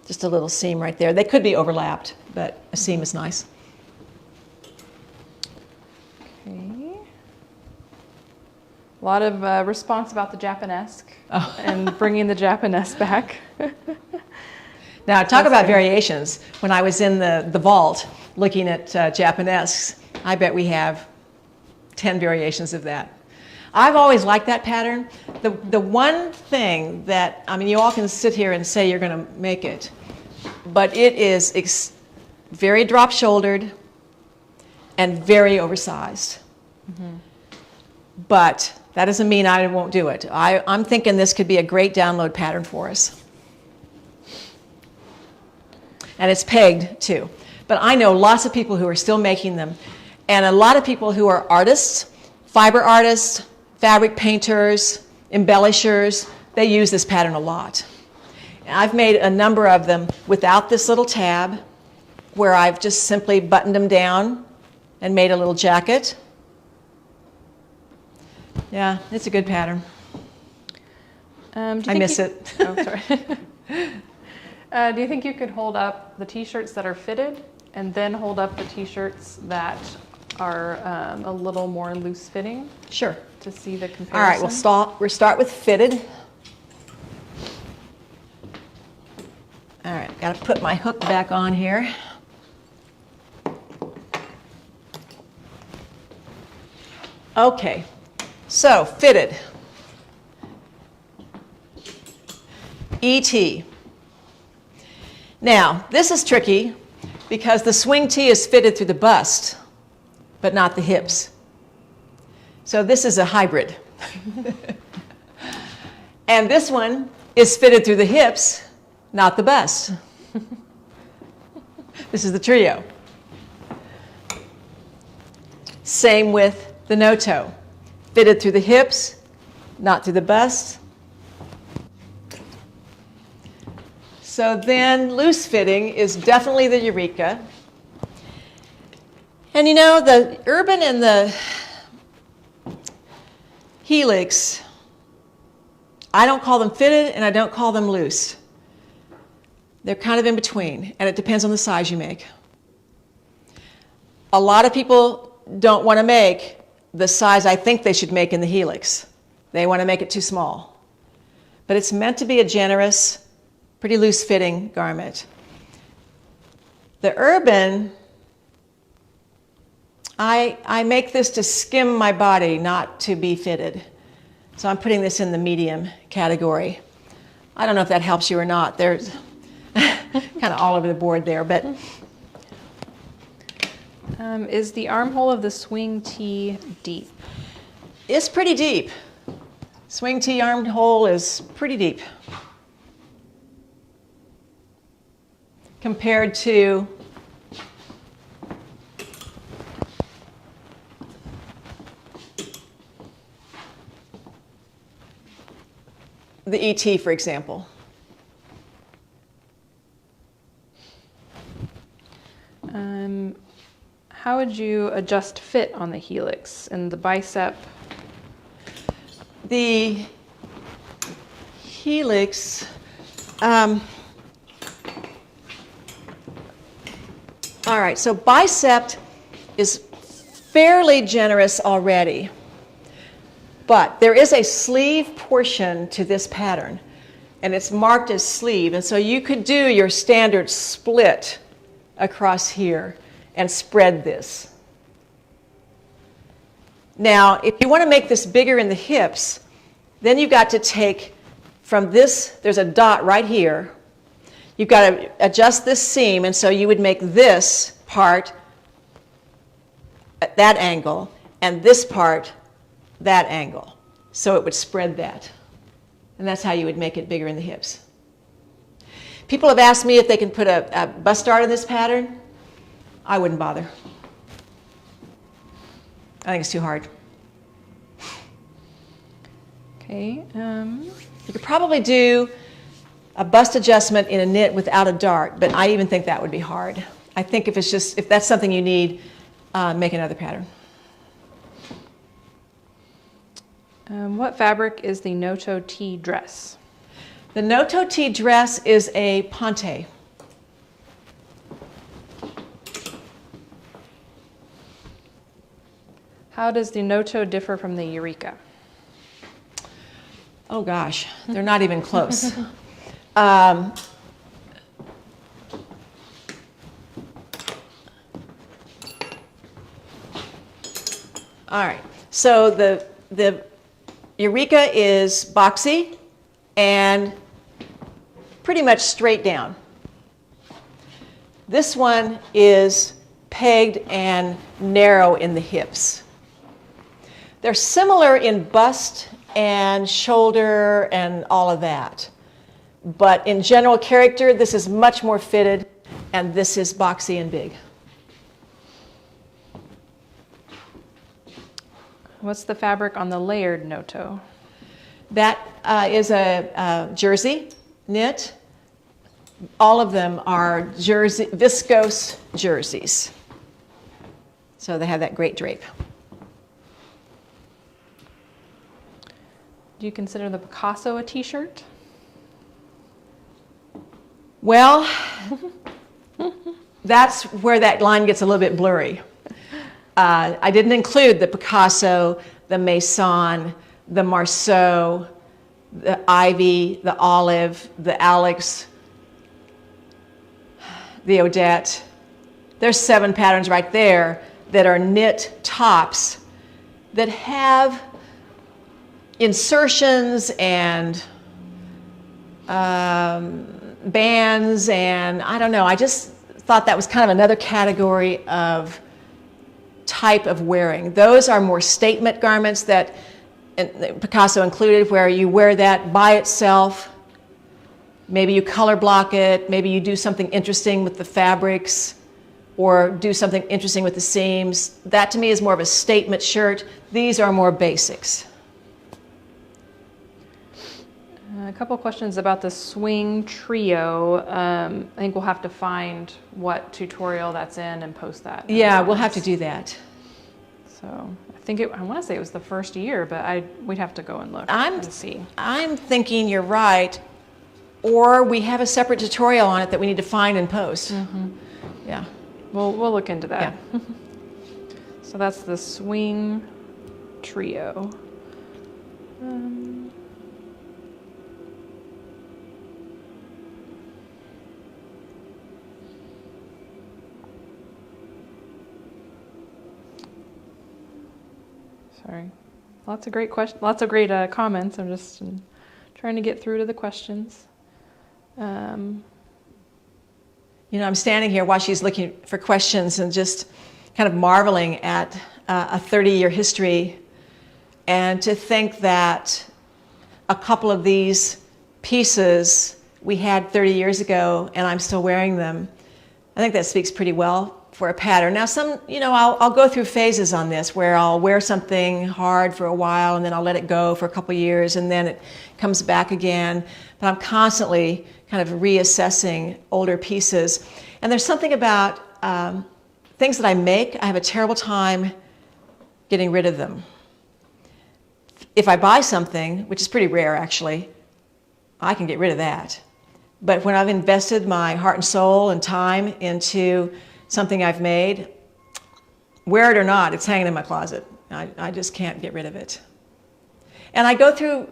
Just a little seam right there. They could be overlapped, but a seam is nice. Okay. A lot of response about the Japonesque and bringing the Japonesque back. Now, talk about variations. When I was in the vault looking at Japonesques, I bet we have 10 variations of that. I've always liked that pattern. The one thing that, I mean, you all can sit here and say you're going to make it, but it is very drop-shouldered and very oversized. Mm-hmm. But that doesn't mean I won't do it. I'm thinking this could be a great download pattern for us. And it's pegged too. But I know lots of people who are still making them, and a lot of people who are artists, fiber artists, fabric painters, embellishers, they use this pattern a lot. And I've made a number of them without this little tab, where I've just simply buttoned them down and made a little jacket. Yeah, it's a good pattern. I miss it. Oh, sorry. Do you think you could hold up the T-shirts that are fitted and then hold up the T-shirts that are a little more loose fitting? Sure. To see the comparison? All right, we'll start with fitted. All right, got to put my hook back on here. Okay, so fitted. eTee. Now, this is tricky because the swing tee is fitted through the bust, but not the hips. So this is a hybrid. And this one is fitted through the hips, not the bust. This is the trio. Same with the Noto. Fitted through the hips, not through the bust. So then loose fitting is definitely the Eureka. And you know, the Urban and the Helix, I don't call them fitted and I don't call them loose. They're kind of in between, and it depends on the size you make. A lot of people don't want to make the size I think they should make in the Helix. They want to make it too small. But it's meant to be a generous, pretty loose-fitting garment. The Urban, I make this to skim my body, not to be fitted. So I'm putting this in the medium category. I don't know if that helps you or not. There's kind of all over the board there, but. Is the armhole of the swing tee deep? It's pretty deep. Swing tee armhole is pretty deep. Compared to the eTee, for example. How would you adjust fit on the Helix and the bicep? The Helix, all right, so bicep is fairly generous already, but there is a sleeve portion to this pattern, and it's marked as sleeve, and so you could do your standard split across here and spread this. Now, if you want to make this bigger in the hips, then you've got to take from this, there's a dot right here. You've got to adjust this seam, and so you would make this part at that angle, and this part that angle. So it would spread that. And that's how you would make it bigger in the hips. People have asked me if they can put a bust dart in this pattern. I wouldn't bother. I think it's too hard. Okay. You could probably do a bust adjustment in a knit without a dart, but I even think that would be hard. I think if that's something you need, make another pattern. What fabric is the Noto Tee dress? The Noto Tee dress is a ponte. How does the Noto differ from the Eureka? Oh gosh, they're not even close. All right, so the Eureka is boxy and pretty much straight down. This one is pegged and narrow in the hips. They're similar in bust and shoulder and all of that. But in general character, this is much more fitted, and this is boxy and big. What's the fabric on the layered Noto? That is a jersey knit. All of them are viscose jerseys. So they have that great drape. Do you consider the Picasso a T-shirt? Well, that's where that line gets a little bit blurry. I didn't include the Picasso, the Maison, the Marceau, the Ivy, the Olive, the Alex, the Odette. There's 7 patterns right there that are knit tops that have insertions and bands, and I don't know. I just thought that was kind of another category of type of wearing. Those are more statement garments that Picasso included, where you wear that by itself. Maybe you color block it. Maybe you do something interesting with the fabrics, or do something interesting with the seams. That to me is more of a statement shirt. These are more basics. A couple questions about the swing trio. I think we'll have to find what tutorial that's in and post that. Yeah, we'll have to do that. So I want to say it was the first year, but we'd have to go and look and see. I'm thinking you're right, or we have a separate tutorial on it that we need to find and post. Mm-hmm. Yeah. We'll look into that. Yeah. So that's the swing trio. Sorry. Lots of great questions, lots of great comments. I'm just trying to get through to the questions. You know, I'm standing here while she's looking for questions and just kind of marveling at a 30-year history, and to think that a couple of these pieces we had 30 years ago and I'm still wearing them. I think that speaks pretty well for a pattern. Now I'll go through phases on this where I'll wear something hard for a while and then I'll let it go for a couple of years and then it comes back again. But I'm constantly kind of reassessing older pieces. And there's something about things that I make, I have a terrible time getting rid of them. If I buy something, which is pretty rare actually, I can get rid of that. But when I've invested my heart and soul and time into something I've made, wear it or not, it's hanging in my closet. I just can't get rid of it. And I go through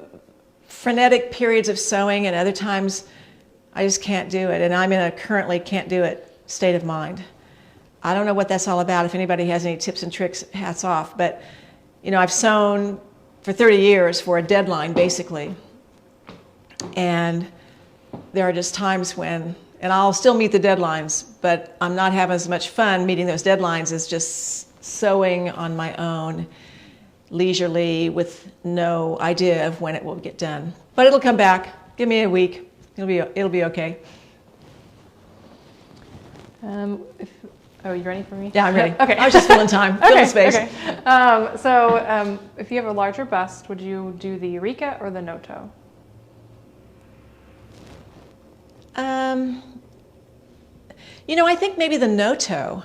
frenetic periods of sewing, and other times I just can't do it. And I'm in a currently can't do it state of mind. I don't know what that's all about. If anybody has any tips and tricks, hats off. But I've sewn for 30 years for a deadline, basically. And there are just times when, and I'll still meet the deadlines, but I'm not having as much fun meeting those deadlines as just sewing on my own, leisurely, with no idea of when it will get done. But it'll come back. Give me a week. It'll be okay. Oh, you ready for me? Yeah, I'm ready. Okay. I was just filling time, filling space. Okay. If you have a larger bust, would you do the Eureka or the Noto? I think maybe the Noto.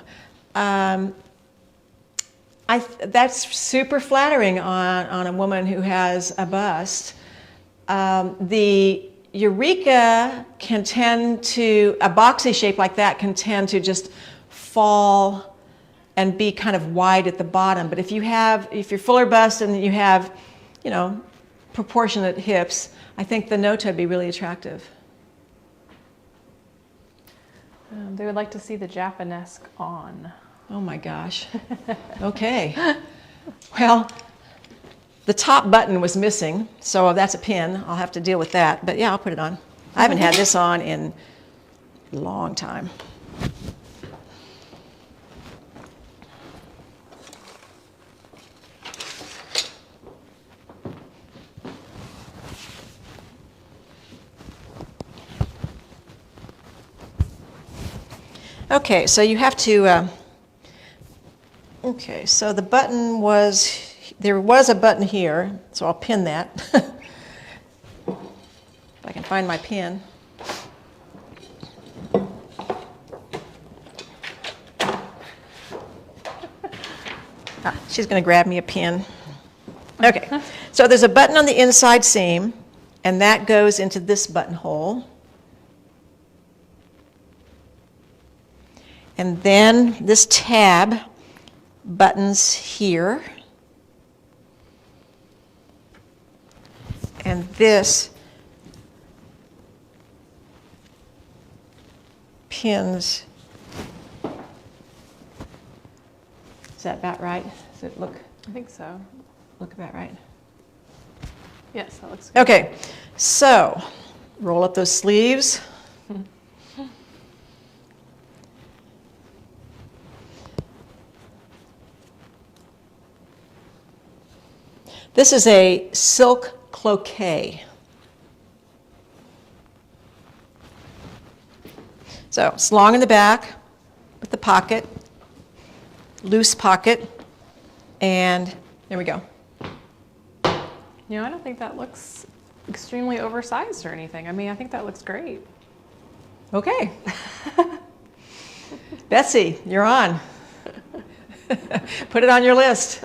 That's super flattering on a woman who has a bust. The Eureka can tend to, a boxy shape like that can tend to just fall and be kind of wide at the bottom. But if you're fuller bust and you have, proportionate hips, I think the Noto would be really attractive. They would like to see the Japonesque on. Oh my gosh. Okay. Well, the top button was missing, so that's a pin. I'll have to deal with that. But yeah, I'll put it on. I haven't had this on in a long time. Okay, so you have to, okay, so the button there was a button here, so I'll pin that. If I can find my pin. She's going to grab me a pin. Okay, so there's a button on the inside seam, and that goes into this buttonhole. And then this tab buttons here. And this pins. Is that about right? Does it look? I think so. Look about right. Yes, that looks good. Okay, so roll up those sleeves. This is a silk cloquet. So it's long in the back with the pocket, loose pocket, and there we go. I don't think that looks extremely oversized or anything. I mean, I think that looks great. Okay. Betsy, you're on. Put it on your list.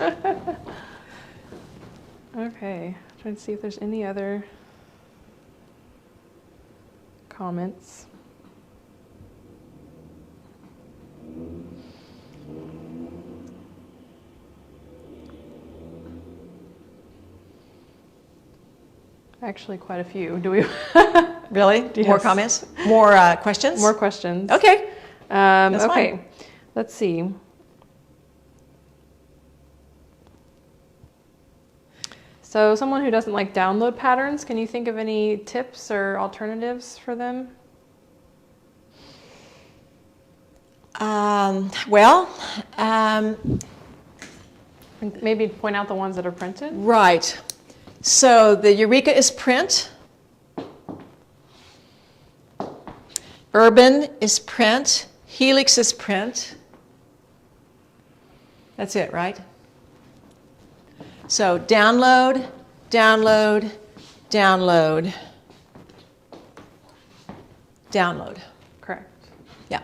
Okay, trying to see if there's any other comments. Actually, quite a few. Do we? Really? Yes. More comments? More questions? More questions. Okay. That's okay, fine. Let's see. So someone who doesn't like download patterns, can you think of any tips or alternatives for them? Maybe point out the ones that are printed. Right. So the Eureka is print. Urban is print. Helix is print. That's it, right? So download, download, download, download. Correct. Yeah.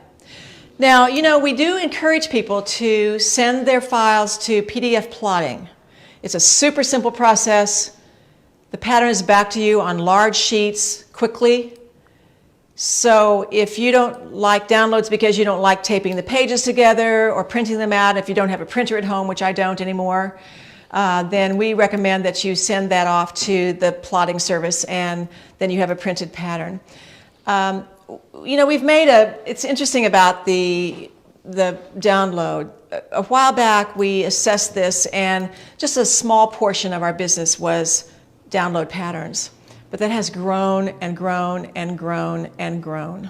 Now, we do encourage people to send their files to PDF plotting. It's a super simple process. The pattern is back to you on large sheets quickly. So if you don't like downloads because you don't like taping the pages together or printing them out, if you don't have a printer at home, which I don't anymore, then we recommend that you send that off to the plotting service and then you have a printed pattern. We've made it's interesting about the download. A while back we assessed this and just a small portion of our business was download patterns, but that has grown and grown and grown and grown.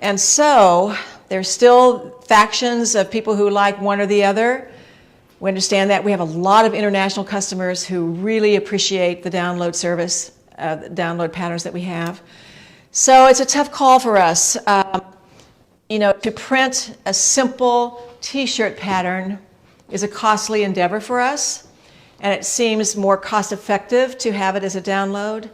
And so there's still factions of people who like one or the other. We understand that. We have a lot of international customers who really appreciate the download service, the download patterns that we have. So it's a tough call for us. You know, to print a simple T-shirt pattern is a costly endeavor for us, and it seems more cost-effective to have it as a download.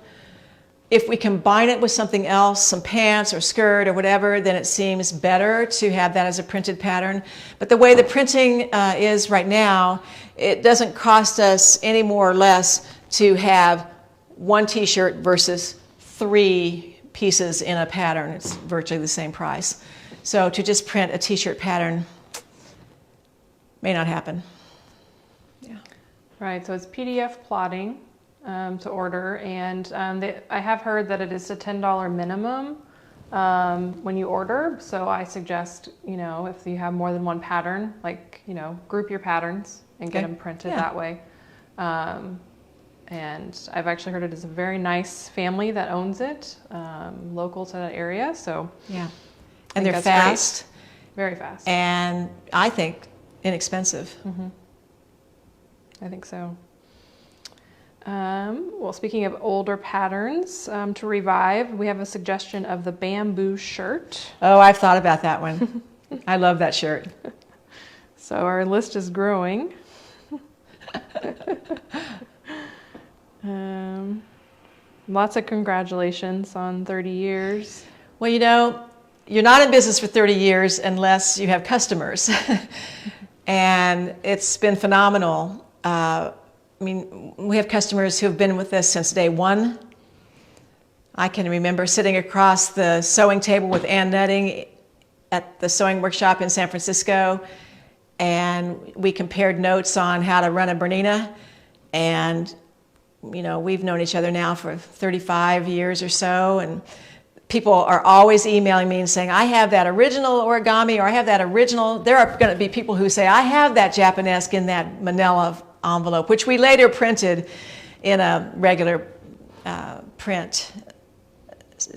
If we combine it with something else, some pants or skirt or whatever, then it seems better to have that as a printed pattern. But the way the printing is right now, it doesn't cost us any more or less to have one T-shirt versus 3 pieces in a pattern. It's virtually the same price. So to just print a T-shirt pattern may not happen. Yeah. Right, so it's PDF plotting to order, and I have heard that it is a $10 minimum when you order. So I suggest, you know, if you have more than one pattern, like, you know, group your patterns and get them printed that way. And I've actually heard it is a very nice family that owns it, local to that area. So yeah, and they're fast, very fast, and I think inexpensive. Mm-hmm. I think so. Well, speaking of older patterns, to revive, we have a suggestion of the bamboo shirt. Oh, I've thought about that one. I love that shirt. So our list is growing. Lots of congratulations on 30 years. Well, you know, you're not in business for 30 years unless you have customers. And it's been phenomenal. I mean, we have customers who have been with us since day one. I can remember sitting across the sewing table with Ann Nutting at the sewing workshop in San Francisco, and we compared notes on how to run a Bernina. And, you know, we've known each other now for 35 years or so, and people are always emailing me and saying, I have that original origami, or I have that original. There are going to be people who say, I have that Japonesque in that manila envelope, which we later printed in a regular print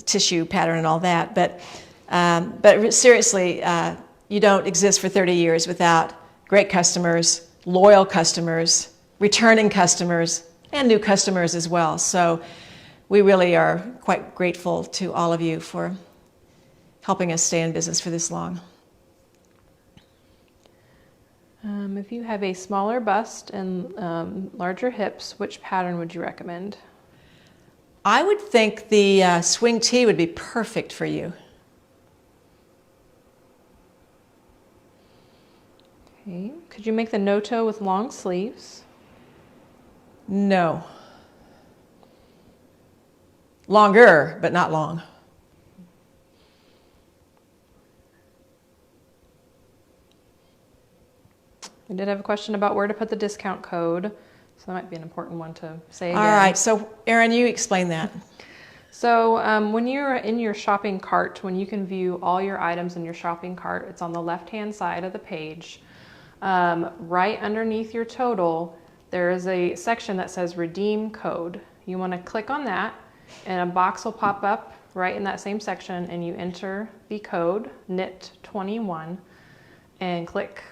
tissue pattern and all that. But seriously, you don't exist for 30 years without great customers, loyal customers, returning customers, and new customers as well. So we really are quite grateful to all of you for helping us stay in business for this long. If you have a smaller bust and larger hips, which pattern would you recommend? I would think the swing tee would be perfect for you. Okay. Could you make the Noto with long sleeves? No. Longer, but not long. I did have a question about where to put the discount code, so that might be an important one to say again. All right, so Erin, you explain that. So when you're in your shopping cart, when you can view all your items in your shopping cart, it's on the left-hand side of the page. Right underneath your total, there is a section that says redeem code. You want to click on that, and a box will pop up right in that same section, and you enter the code, KNIT21, and click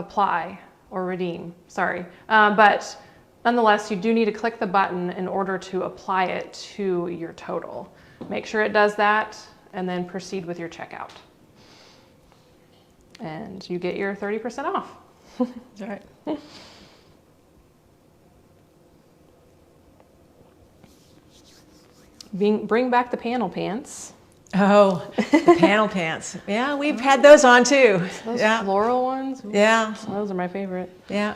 apply or redeem, sorry. But nonetheless, you do need to click the button in order to apply it to your total. Make sure it does that, and then proceed with your checkout. And you get your 30% off. All right. Bring back the panel pants. Oh, the panel pants. Yeah, we've had those on too. Those floral ones? Yeah. Those are my favorite. Yeah.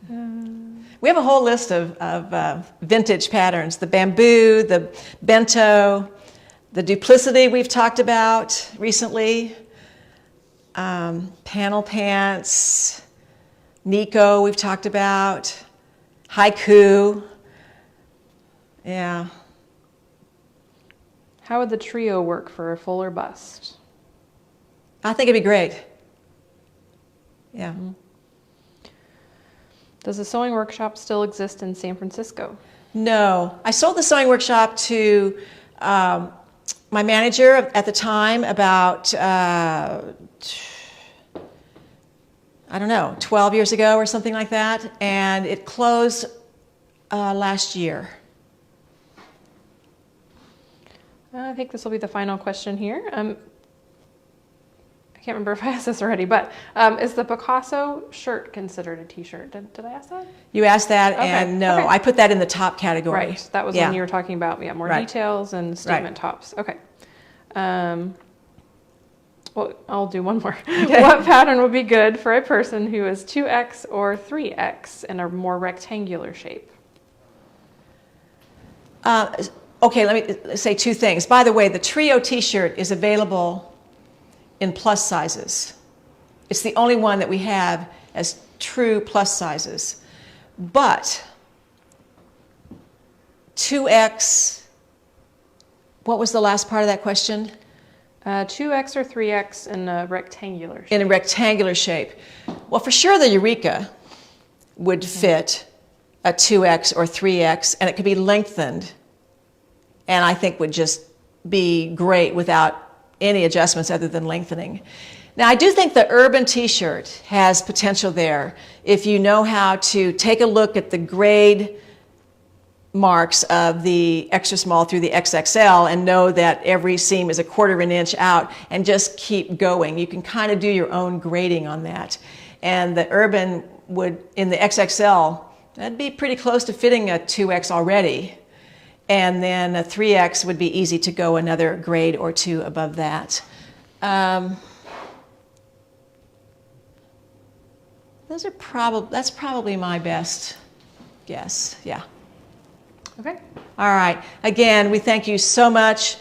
We have a whole list of vintage patterns. The bamboo, the bento, the duplicity we've talked about recently, panel pants, Nico we've talked about, haiku. Yeah. How would the trio work for a fuller bust? I think it'd be great. Yeah. Mm-hmm. Does the sewing workshop still exist in San Francisco? No. I sold the sewing workshop to my manager at the time about, I don't know, 12 years ago or something like that, and it closed last year. I think this will be the final question here. I can't remember if I asked this already, but is the Picasso shirt considered a T-shirt? Did I ask that? You asked that, Okay. and no, Okay. I put that in the top category. Right. That was Yeah. when you were talking about more Right. details and statement tops. Okay. Well, I'll do one more. Okay. What pattern would be good for a person who is 2X or 3X in a more rectangular shape? Okay, let me say two things. By the way, the Trio T-shirt is available in plus sizes. It's the only one that we have as true plus sizes. But 2X, what was the last part of that question? 2X or 3X in a rectangular shape. In a rectangular shape. Well, for sure the Eureka would fit a 2X or 3X, and it could be lengthened, and I think would just be great without any adjustments other than lengthening. Now, I do think the urban T-shirt has potential there if you know how to take a look at the grade marks of the extra small through the XXL and know that every seam is 1/4 of an inch out and just keep going. You can kind of do your own grading on that. And the urban would, in the XXL, that'd be pretty close to fitting a 2X already. And then a 3X would be easy to go another grade or two above that. That's probably my best guess, yeah. Okay. All right, again, we thank you so much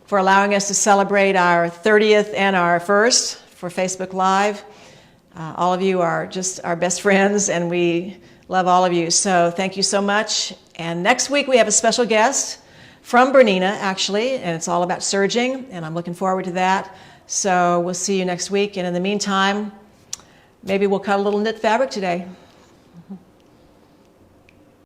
for allowing us to celebrate our 30th and our 1st for Facebook Live. All of you are just our best friends, and we love all of you. So thank you so much. And next week we have a special guest from Bernina, actually, and it's all about serging, and I'm looking forward to that. So we'll see you next week. And in the meantime, maybe we'll cut a little knit fabric today.